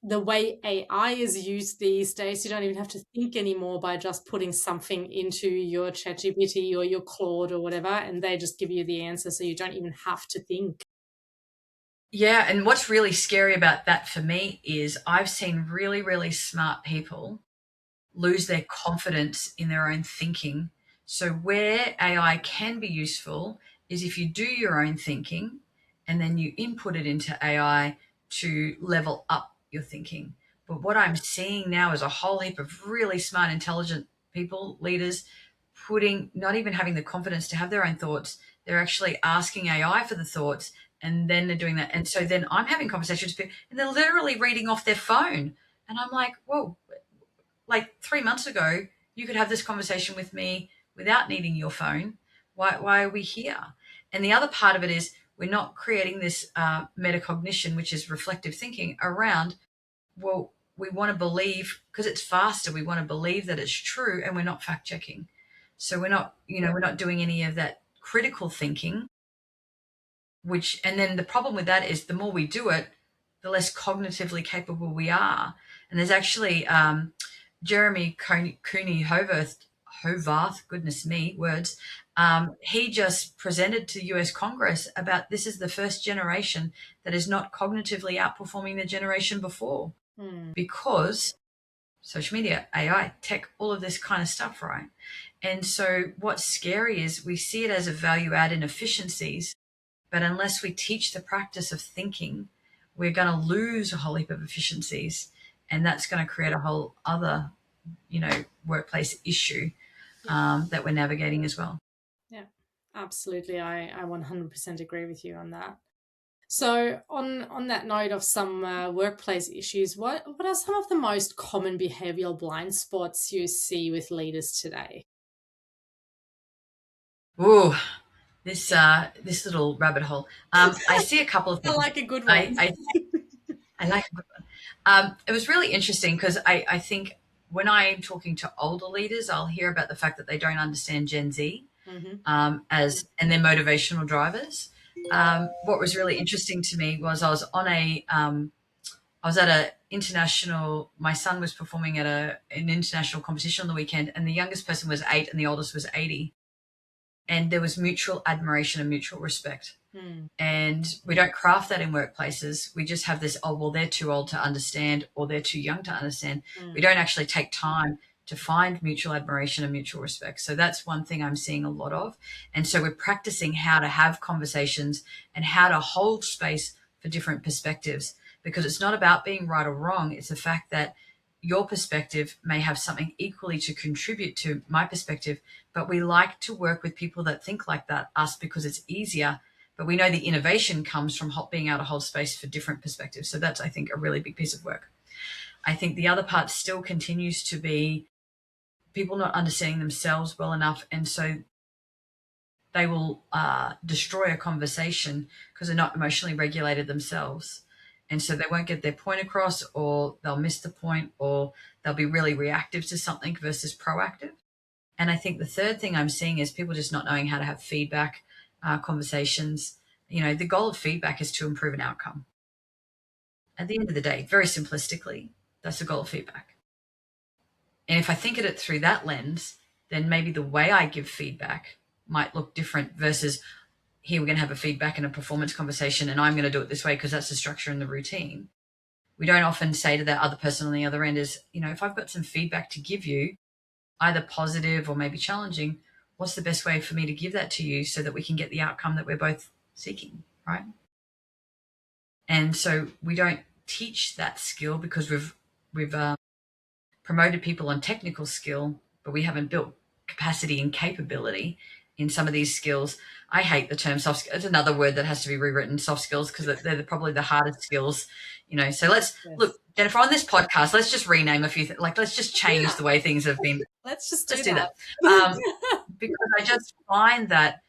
the way AI is used these days, you don't even have to think anymore by just putting something into your ChatGPT or your Claude or whatever, and they just give you the answer, so you don't even have to think. Yeah, and what's really scary about that for me is I've seen really, really smart people lose their confidence in their own thinking. So where AI can be useful is if you do your own thinking and then you input it into AI to level up your thinking. But what I'm seeing now is a whole heap of really smart, intelligent people, leaders, not even having the confidence to have their own thoughts. They're actually asking AI for the thoughts, and then they're doing that. And so then I'm having conversations with people and they're literally reading off their phone. And I'm like, whoa, like 3 months ago, you could have this conversation with me without needing your phone. Why are we here? And the other part of it is we're not creating this metacognition, which is reflective thinking around, well, we want to believe, because it's faster, we want to believe that it's true, and we're not fact checking. So we're not doing any of that critical thinking, and then the problem with that is the more we do it, the less cognitively capable we are. And there's actually Jeremy Cooney Hovarth, goodness me, words. He just presented to the US Congress about this is the first generation that is not cognitively outperforming the generation before, because social media, AI, tech, all of this kind of stuff, right? And so what's scary is we see it as a value add in efficiencies, but unless we teach the practice of thinking, we're going to lose a whole heap of efficiencies. And that's going to create a whole other, workplace issue that we're navigating as well. Yeah, absolutely. I 100% agree with you on that. So on that note of some workplace issues, what are some of the most common behavioral blind spots you see with leaders today? Ooh, this little rabbit hole. I see a couple of I things. like a good one. I like a good one. It was really interesting because I think when I'm talking to older leaders, I'll hear about the fact that they don't understand Gen Z and their motivational drivers. What was really interesting to me was I was at a international. My son was performing at an international competition on the weekend, and the youngest person was 8, and the oldest was 80, and there was mutual admiration and mutual respect. And we don't craft that in workplaces. We just have this, oh, well, they're too old to understand or they're too young to understand. We don't actually take time to find mutual admiration and mutual respect. So that's one thing I'm seeing a lot of. And so we're practicing how to have conversations and how to hold space for different perspectives, because it's not about being right or wrong. It's the fact that your perspective may have something equally to contribute to my perspective, but we like to work with people that think like that, us, because it's easier. But we know the innovation comes from being able to hold space for different perspectives. So that's, I think, a really big piece of work. I think the other part still continues to be people not understanding themselves well enough. And so they will destroy a conversation because they're not emotionally regulated themselves. And so they won't get their point across, or they'll miss the point, or they'll be really reactive to something versus proactive. And I think the third thing I'm seeing is people just not knowing how to have feedback conversations. The goal of feedback is to improve an outcome. At the end of the day, very simplistically, that's the goal of feedback. And if I think of it through that lens, then maybe the way I give feedback might look different versus here we're going to have a feedback and a performance conversation and I'm going to do it this way because that's the structure and the routine. We don't often say to that other person on the other end is, if I've got some feedback to give you, either positive or maybe challenging, what's the best way for me to give that to you so that we can get the outcome that we're both seeking, right? And so we don't teach that skill because we've promoted people on technical skill, but we haven't built capacity and capability in some of these skills. I hate the term soft skills. It's another word that has to be rewritten, soft skills, because they're probably the hardest skills. So let's look, Jennifer, on this podcast, let's just rename a few things. Like, let's just change the way things have been. Let's do that. Because I just find that,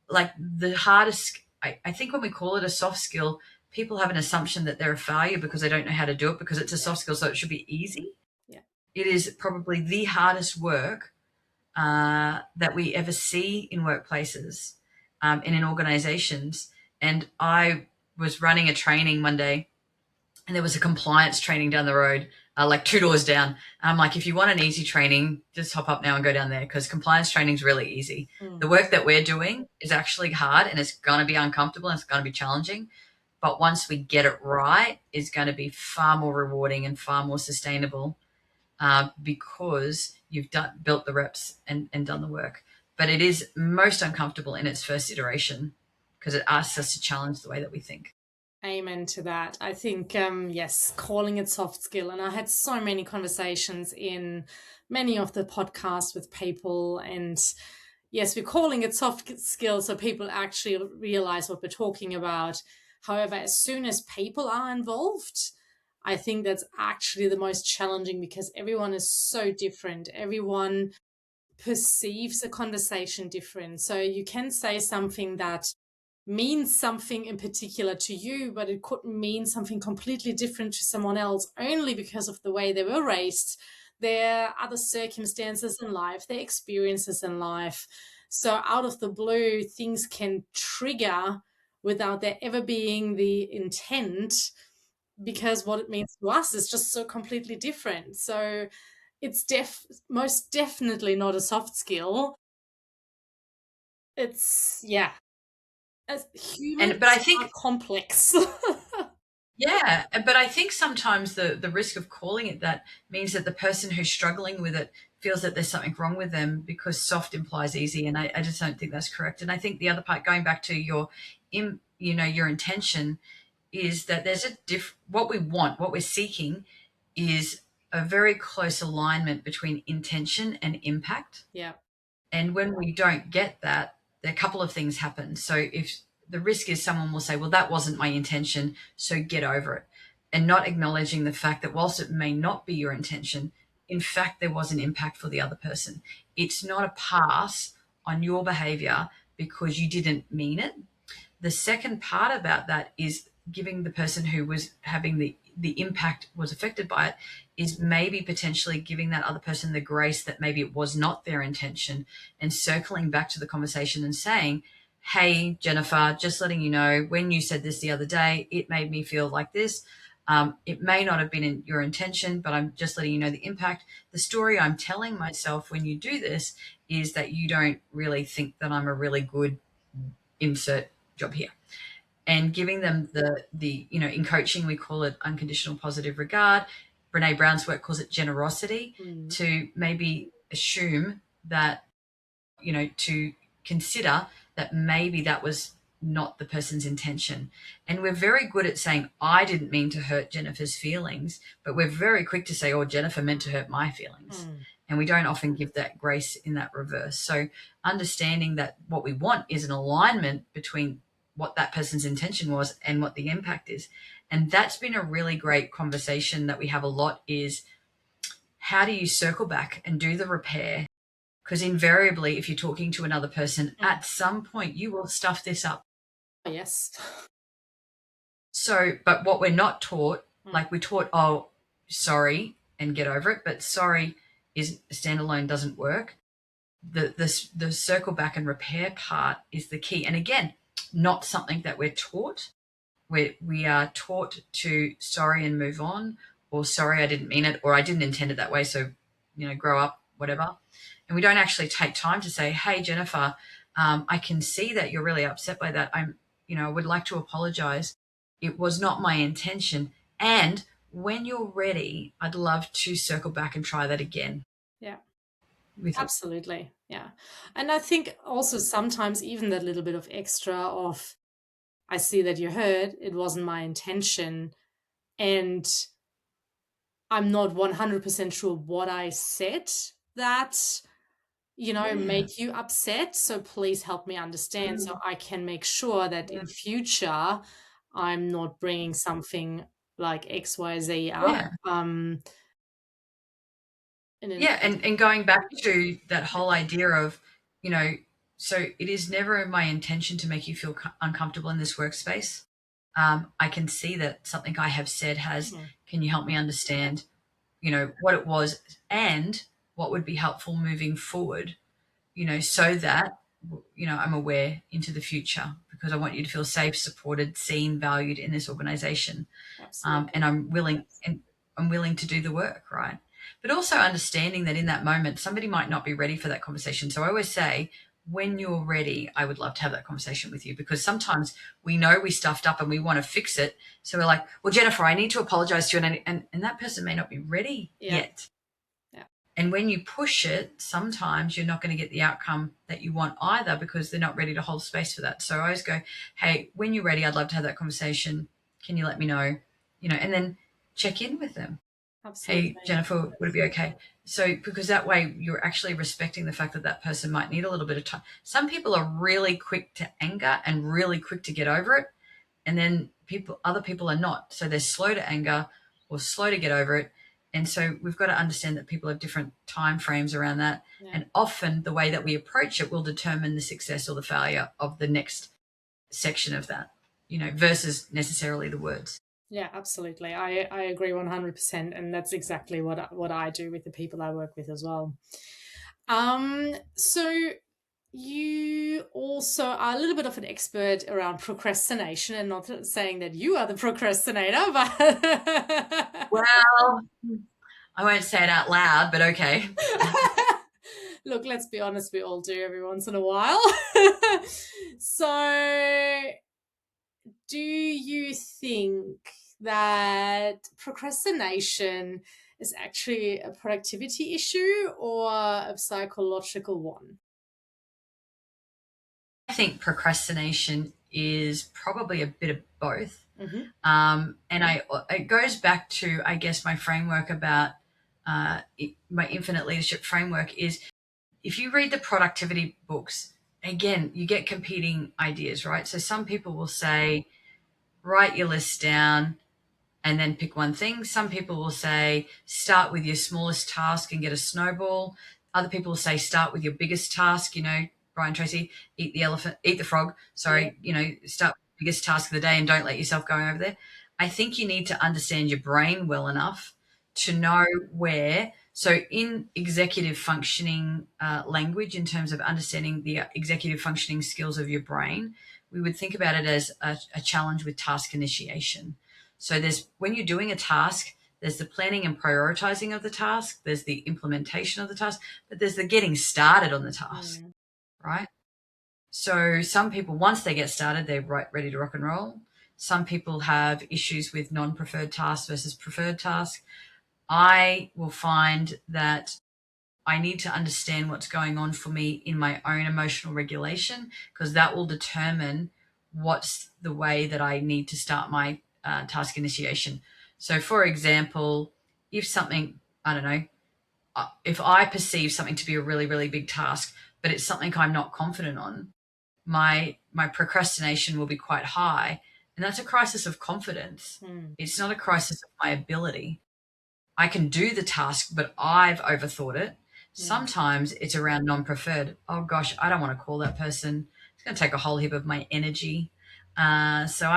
like, the hardest, I think when we call it a soft skill, people have an assumption that they're a failure because they don't know how to do it because it's a soft skill, so it should be easy. Yeah. It is probably the hardest work that we ever see in workplaces and in organizations. And I was running a training Monday, and there was a compliance training down the road, like 2 doors down. And I'm like, if you want an easy training, just hop up now and go down there, because compliance training is really easy. The work that we're doing is actually hard, and it's going to be uncomfortable and it's going to be challenging. But once we get it right, it's going to be far more rewarding and far more sustainable because you've built the reps and done the work. But it is most uncomfortable in its first iteration because it asks us to challenge the way that we think. Amen to that. I think, yes, calling it soft skill. And I had so many conversations in many of the podcasts with people. And yes, we're calling it soft skill so people actually realize what we're talking about. However, as soon as people are involved, I think that's actually the most challenging because everyone is so different. Everyone perceives a conversation different. So you can say something that means something in particular to you, but it could mean something completely different to someone else only because of the way they were raised, their other circumstances in life, their experiences in life. So out of the blue, things can trigger without there ever being the intent, because what it means to us is just so completely different. So it's most definitely not a soft skill. It's, yeah. As humans But I think are complex. Yeah, but I think sometimes the risk of calling it that means that the person who's struggling with it feels that there's something wrong with them because soft implies easy, and I just don't think that's correct. And I think the other part, going back to your intention, is that there's what we want, what we're seeking is a very close alignment between intention and impact. Yeah. And when we don't get that, a couple of things happen. So if the risk is someone will say, well, that wasn't my intention, so get over it. And not acknowledging the fact that whilst it may not be your intention, in fact, there was an impact for the other person. It's not a pass on your behavior because you didn't mean it. The second part about that is giving the person who was having the impact was affected by it is maybe potentially giving that other person the grace that maybe it was not their intention, and circling back to the conversation and saying, hey, Jennifer, just letting you know, when you said this the other day, it made me feel like this. It may not have been in your intention, but I'm just letting you know the impact. The story I'm telling myself when you do this is that you don't really think that I'm a really good insert job here. And giving them the in coaching, we call it unconditional positive regard. Brene Brown's work calls it generosity, to maybe assume that, to consider that maybe that was not the person's intention. And we're very good at saying, I didn't mean to hurt Jennifer's feelings, but we're very quick to say, oh, Jennifer meant to hurt my feelings. And we don't often give that grace in that reverse. So understanding that what we want is an alignment between what that person's intention was and what the impact is. And that's been a really great conversation that we have a lot, is how do you circle back and do the repair? Because invariably, if you're talking to another person, at some point you will stuff this up. Yes. So, but what we're not taught, like we're taught, oh, sorry and get over it, but sorry is standalone, doesn't work. The circle back and repair part is the key. And again, not something that we're taught. We are taught to sorry and move on, or sorry, I didn't mean it, or I didn't intend it that way, so, grow up, whatever. And we don't actually take time to say, hey, Jennifer, I can see that you're really upset by that. I would like to apologize. It was not my intention. And when you're ready, I'd love to circle back and try that again. Yeah. Absolutely. Yeah. And I think also sometimes even that little bit of extra of, I see that you heard, it wasn't my intention, and I'm not 100% sure what I said that, made you upset. So please help me understand so I can make sure that in future I'm not bringing something like XYZ up. And going back to that whole idea of, so it is never my intention to make you feel uncomfortable in this workspace. I can see that something I have said has, can you help me understand, what it was and what would be helpful moving forward, so that, I'm aware into the future, because I want you to feel safe, supported, seen, valued in this organization. And I'm willing to do the work, right? But also understanding that in that moment, somebody might not be ready for that conversation. So I always say, when you're ready, I would love to have that conversation with you, because sometimes we know we stuffed up and we want to fix it. So we're like, well, Jennifer, I need to apologize to you. And that person may not be ready yet. Yeah. And when you push it, sometimes you're not going to get the outcome that you want either, because they're not ready to hold space for that. So I always go, hey, when you're ready, I'd love to have that conversation. Can you let me know? And then check in with them. Absolutely. Hey, Jennifer, would it be okay? So, because that way you're actually respecting the fact that that person might need a little bit of time. Some people are really quick to anger and really quick to get over it. And then other people are not. So they're slow to anger or slow to get over it. And so we've got to understand that people have different time frames around that. Yeah. And often the way that we approach it will determine the success or the failure of the next section of that, versus necessarily the words. Yeah, absolutely. I agree 100%. And that's exactly what I do with the people I work with as well. So you also are a little bit of an expert around procrastination, and not saying that you are the procrastinator, but well, I won't say it out loud, but okay. Look, let's be honest, we all do every once in a while. So do you think that procrastination is actually a productivity issue or a psychological one? I think procrastination is probably a bit of both. Mm-hmm. And it goes back to, I guess, my framework about my infinite leadership framework is, if you read the productivity books, again, you get competing ideas, right? So some people will say, write your list down and then pick one thing. Some people will say, start with your smallest task and get a snowball. Other people will say, start with your biggest task. Brian Tracy, eat the frog. Sorry, start with the biggest task of the day and don't let yourself go over there. I think you need to understand your brain well enough to know where. So in executive functioning language, in terms of understanding the executive functioning skills of your brain, we would think about it as a challenge with task initiation. So when you're doing a task, there's the planning and prioritizing of the task, there's the implementation of the task, but there's the getting started on the task, right? So some people, once they get started, they're ready to rock and roll. Some people have issues with non-preferred tasks versus preferred tasks. I will find that I need to understand what's going on for me in my own emotional regulation, because that will determine what's the way that I need to start my task initiation. So, for example, if something, I don't know, if I perceive something to be a really, really big task, but it's something I'm not confident on, my procrastination will be quite high. And that's a crisis of confidence. It's not a crisis of my ability. I can do the task, but I've overthought it. Sometimes it's around non-preferred. Oh gosh, I don't want to call that person. It's going to take a whole heap of my energy. So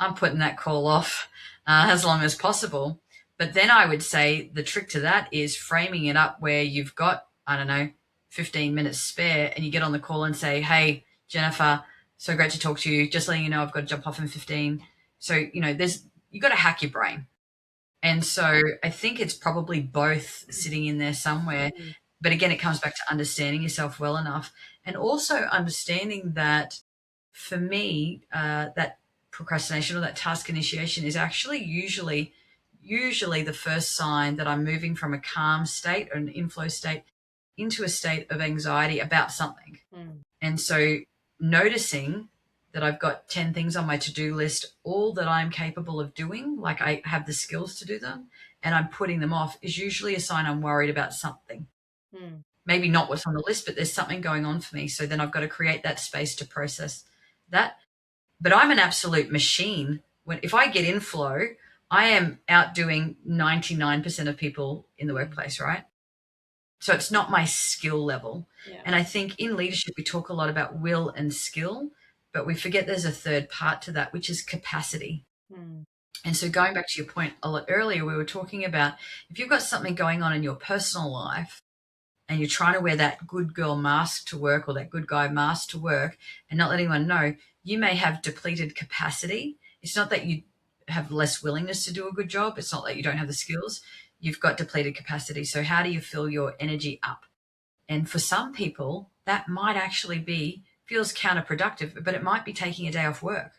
I'm putting that call off as long as possible. But then I would say the trick to that is framing it up where you've got, I don't know, 15 minutes spare, and you get on the call and say, hey, Jennifer, so great to talk to you. Just letting you know I've got to jump off in 15. So, you've got to hack your brain. And so I think it's probably both sitting in there somewhere. But again, it comes back to understanding yourself well enough, and also understanding that for me, that procrastination or that task initiation is actually usually the first sign that I'm moving from a calm state or an inflow state into a state of anxiety about something. And so noticing that I've got 10 things on my to-do list, all that I'm capable of doing, like I have the skills to do them, and I'm putting them off, is usually a sign I'm worried about something. Maybe not what's on the list, but there's something going on for me. So then I've got to create that space to process that. But I'm an absolute machine. If I get in flow, I am outdoing 99% of people in the workplace, right? So it's not my skill level. And I think in leadership, we talk a lot about will and skill, but we forget there's a third part to that, which is capacity. And so going back to your point a lot earlier, we were talking about if you've got something going on in your personal life and you're trying to wear that good girl mask to work or that good guy mask to work and not letting anyone know, you may have depleted capacity. It's not that you have less willingness to do a good job. It's not that you don't have the skills. You've got depleted capacity. So how do you fill your energy up? And for some people, that might actually feels counterproductive, but it might be taking a day off work.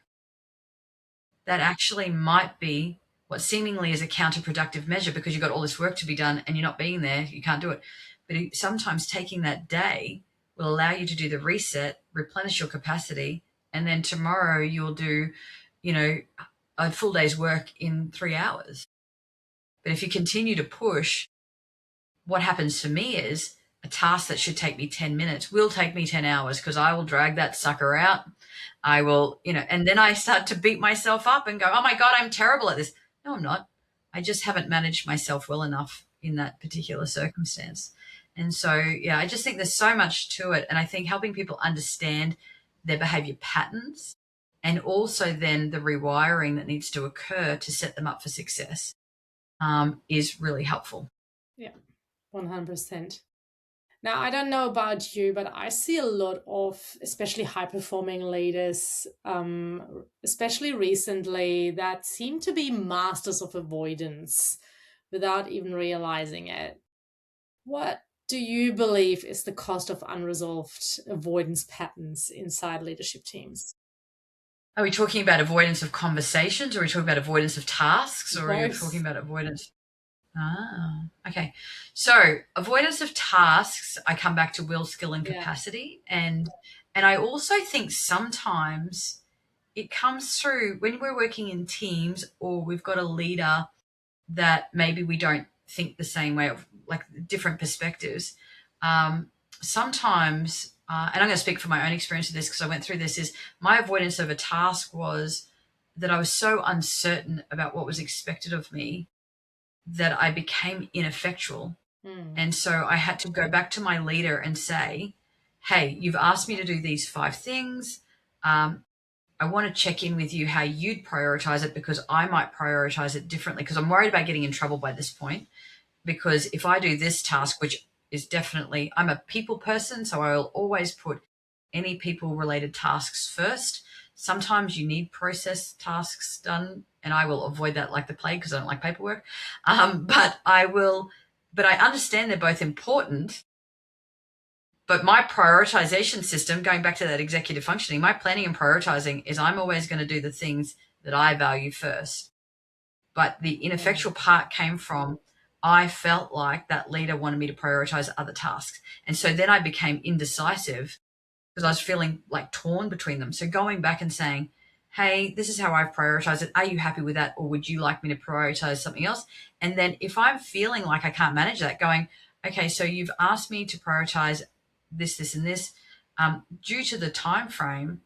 That actually might be what seemingly is a counterproductive measure because you've got all this work to be done and you're not being there. You can't do it. But sometimes taking that day will allow you to do the reset, replenish your capacity, and then tomorrow you'll do, a full day's work in 3 hours. But if you continue to push, what happens to me is a task that should take me 10 minutes will take me 10 hours because I will drag that sucker out. I will, and then I start to beat myself up and go, oh my God, I'm terrible at this. No, I'm not. I just haven't managed myself well enough in that particular circumstance. And so, I just think there's so much to it. And I think helping people understand their behavior patterns and also then the rewiring that needs to occur to set them up for success is really helpful. Yeah, 100%. Now, I don't know about you, but I see a lot of, especially high-performing leaders, especially recently, that seem to be masters of avoidance without even realizing it. What do you believe is the cost of unresolved avoidance patterns inside leadership teams? Are we talking about avoidance of conversations, or are we talking about avoidance of tasks, or are you talking about avoidance? Okay. So avoidance of tasks, I come back to will, skill, and capacity. And I also think sometimes it comes through when we're working in teams, or we've got a leader that maybe we don't think the same way, of like different perspectives. Sometimes, and I'm going to speak from my own experience with this because I went through this, is my avoidance of a task was that I was so uncertain about what was expected of me that I became ineffectual. And so I had to go back to my leader and say, hey, you've asked me to do these 5 things. I want to check in with you how you'd prioritize it, because I might prioritize it differently, because I'm worried about getting in trouble by this point. Because if I do this task, which is definitely, I'm a people person, so I will always put any people related tasks first. Sometimes you need process tasks done, and I will avoid that like the plague because I don't like paperwork. But I understand they're both important. But my prioritization system, going back to that executive functioning, my planning and prioritizing is I'm always going to do the things that I value first. But the ineffectual part came from I felt like that leader wanted me to prioritize other tasks. And so then I became indecisive because I was feeling like torn between them. So going back and saying, hey, this is how I've prioritized it. Are you happy with that? Or would you like me to prioritize something else? And then if I'm feeling like I can't manage that, going, okay, so you've asked me to prioritize this, this, and this. Due to the time frame,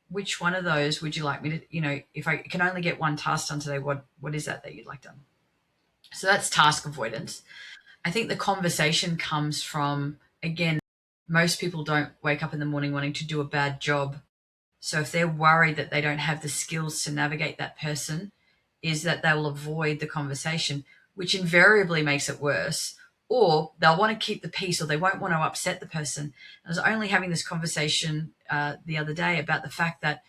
which one of those would you like me to, if I can only get one task done today, what is that you'd like done? So that's task avoidance. I think the conversation comes from, again, most people don't wake up in the morning wanting to do a bad job. So if they're worried that they don't have the skills to navigate that person, is that they will avoid the conversation, which invariably makes it worse. Or they'll want to keep the peace, or they won't want to upset the person. I was only having this conversation the other day about the fact that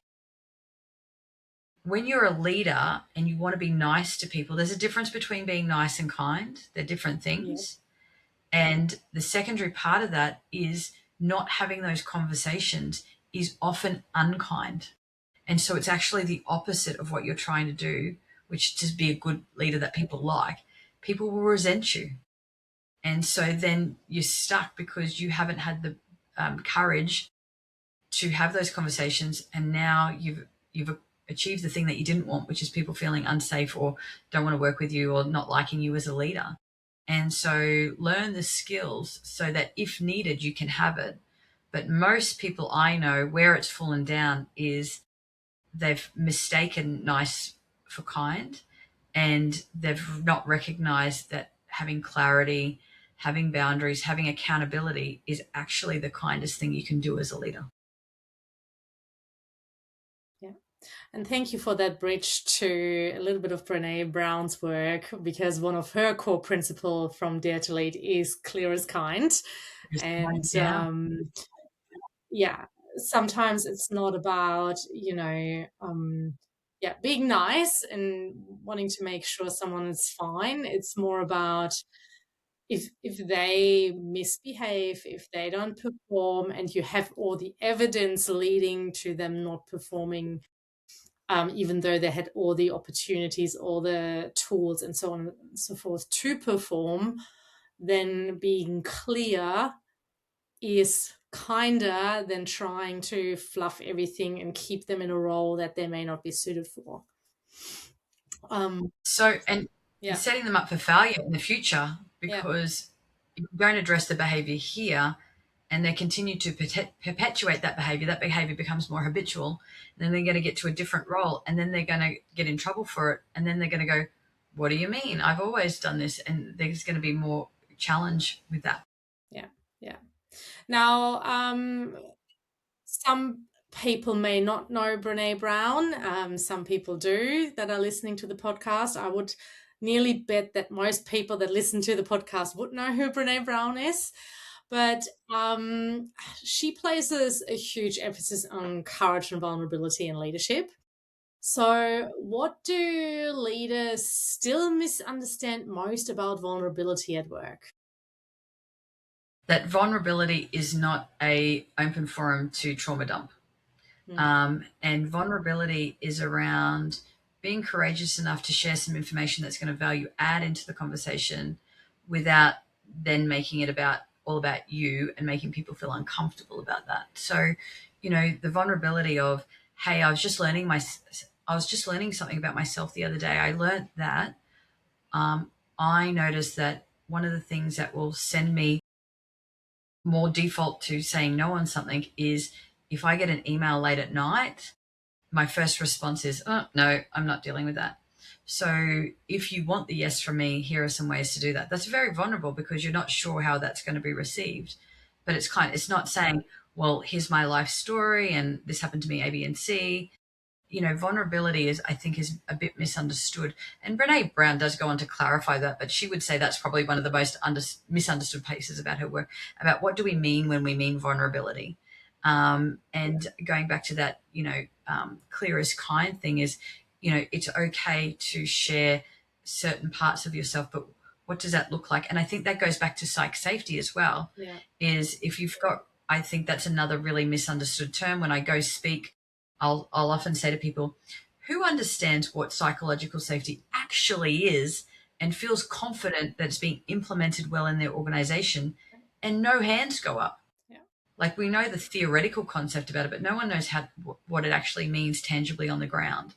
when you're a leader and you want to be nice to people, there's a difference between being nice and kind. They're different things. Yeah. And the secondary part of that is not having those conversations is often unkind. And so it's actually the opposite of what you're trying to do, which is to be a good leader that people like. People will resent you. And so then you're stuck because you haven't had the courage to have those conversations. And now you've achieved the thing that you didn't want, which is people feeling unsafe or don't want to work with you or not liking you as a leader. And so learn the skills so that if needed, you can have it. But most people I know, where it's fallen down is they've mistaken nice for kind, and they've not recognized that having clarity, having boundaries, having accountability is actually the kindest thing you can do as a leader. Yeah. And thank you for that bridge to a little bit of Brené Brown's work, because one of her core principles from Dare to Lead is clear as kind. And sometimes it's not about, being nice and wanting to make sure someone is fine. It's more about if they misbehave, if they don't perform, and you have all the evidence leading to them not performing, even though they had all the opportunities, all the tools, and so on and so forth to perform, then being clear is kinder than trying to fluff everything and keep them in a role that they may not be suited for. Setting them up for failure in the future, because if you don't address the behavior here and they continue to perpetuate that behavior becomes more habitual, and then they're going to get to a different role, and then they're going to get in trouble for it, and then they're going to go, what do you mean? I've always done this. And there's going to be more challenge with that. Yeah. Now, some people may not know Brené Brown. Some people do that are listening to the podcast. I would nearly bet that most people that listen to the podcast would know who Brené Brown is. But she places a huge emphasis on courage and vulnerability in leadership. So what do leaders still misunderstand most about vulnerability at work? That vulnerability is not an open forum to trauma dump. And vulnerability is around being courageous enough to share some information that's going to value add into the conversation without then making it all about you and making people feel uncomfortable about that. So, the vulnerability of hey, I was just learning something about myself the other day. I learned that I noticed that one of the things that will send me more default to saying no on something is if I get an email late at night, my first response is, oh, no, I'm not dealing with that. So if you want the yes from me, here are some ways to do that. That's very vulnerable because you're not sure how that's going to be received. But it's not saying, well, here's my life story and this happened to me, A, B, and C. Vulnerability I think is a bit misunderstood. And Brene Brown does go on to clarify that, but she would say that's probably one of the most misunderstood pieces about her work, about what do we mean when we mean vulnerability. And going back to that, clear is kind thing is, it's okay to share certain parts of yourself, but what does that look like? And I think that goes back to psych safety as well. Yeah. Is if you've got, I think that's another really misunderstood term. When I go speak, I'll often say to people, who understands what psychological safety actually is and feels confident that it's being implemented well in their organization, and no hands go up. Yeah. Like, we know the theoretical concept about it, but no one knows what it actually means tangibly on the ground.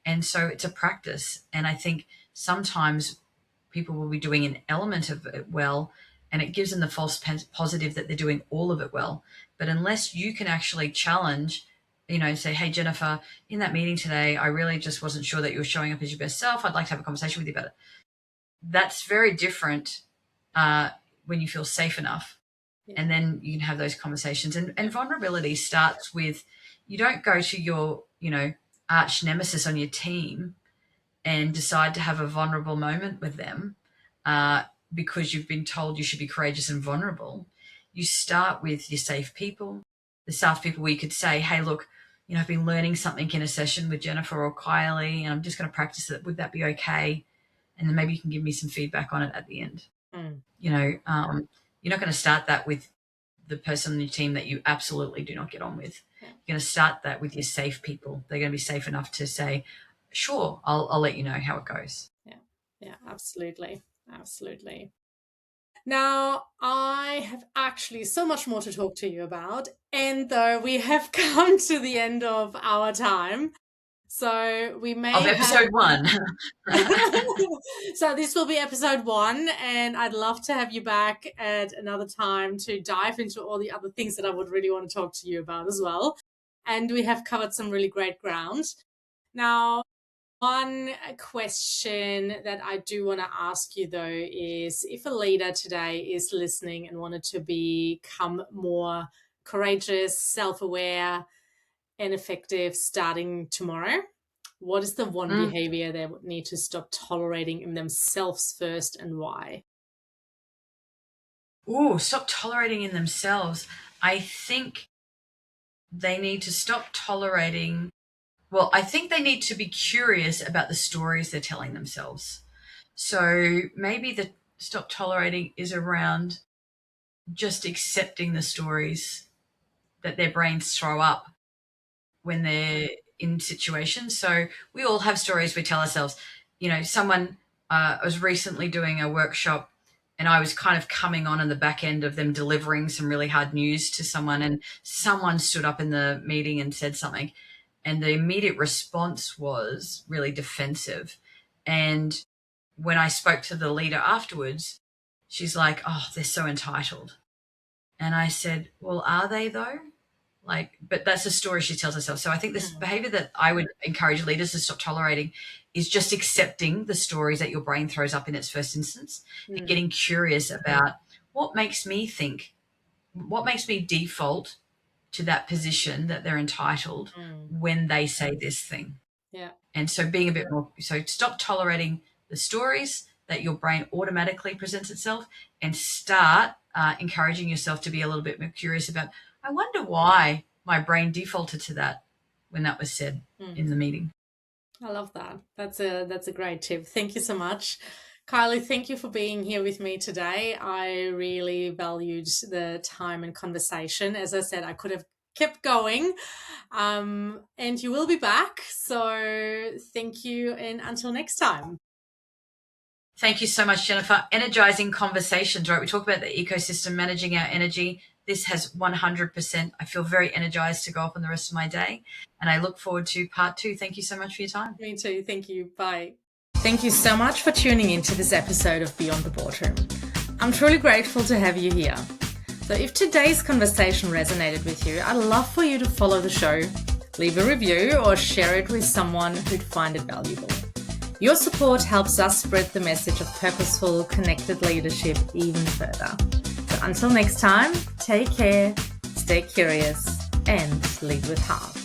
And so it's a practice. And I think sometimes people will be doing an element of it well, and it gives them the false positive that they're doing all of it well. But unless you can actually challenge, say, hey, Jennifer, in that meeting today, I really just wasn't sure that you were showing up as your best self. I'd like to have a conversation with you about it. That's very different when you feel safe enough. Yeah. And then you can have those conversations. And vulnerability starts with, you don't go to your, arch nemesis on your team and decide to have a vulnerable moment with them because you've been told you should be courageous and vulnerable. You start with your safe people, the safe people where you could say, hey, look, I've been learning something in a session with Jennifer or Kylee, and I'm just going to practice it. Would that be okay? And then maybe you can give me some feedback on it at the end. You're not going to start that with the person on your team that you absolutely do not get on with. Yeah. You're going to start that with your safe people. They're going to be safe enough to say, sure, I'll let you know how it goes. Yeah, absolutely. Now, I have actually so much more to talk to you about, and though we have come to the end of our time, so we may of episode 1. So this will be episode 1, and I'd love to have you back at another time to dive into all the other things that I would really want to talk to you about as well. And we have covered some really great ground. Now, one question that I do want to ask you, though, is if a leader today is listening and wanted to become more courageous, self-aware, and effective starting tomorrow, what is the one behavior they would need to stop tolerating in themselves first, and why? Stop tolerating in themselves. I think they need to stop tolerating. Well, I think they need to be curious about the stories they're telling themselves. So maybe the stop tolerating is around just accepting the stories that their brains throw up when they're in situations. So we all have stories we tell ourselves. Someone was recently doing a workshop, and I was kind of coming on the back end of them delivering some really hard news to someone, and someone stood up in the meeting and said something. And the immediate response was really defensive. And when I spoke to the leader afterwards, she's like, oh, they're so entitled. And I said, well, are they though? But that's a story she tells herself. So I think this behavior that I would encourage leaders to stop tolerating is just accepting the stories that your brain throws up in its first instance and getting curious about what makes me default to that position that they're entitled when they say this thing. Yeah. And so being a bit more, so stop tolerating the stories that your brain automatically presents itself, and start encouraging yourself to be a little bit more curious about, I wonder why my brain defaulted to that when that was said in the meeting. I love that. That's a great tip. Thank you so much. Kylee, thank you for being here with me today. I really valued the time and conversation. As I said, I could have kept going, and you will be back. So thank you, and until next time. Thank you so much, Jennifer. Energizing conversations, right? We talk about the ecosystem, managing our energy. This has 100%. I feel very energized to go off on the rest of my day, and I look forward to part 2. Thank you so much for your time. Me too. Thank you. Bye. Thank you so much for tuning into this episode of Beyond the Boardroom. I'm truly grateful to have you here. So if today's conversation resonated with you, I'd love for you to follow the show, leave a review, or share it with someone who'd find it valuable. Your support helps us spread the message of purposeful, connected leadership even further. So until next time, take care, stay curious, and lead with heart.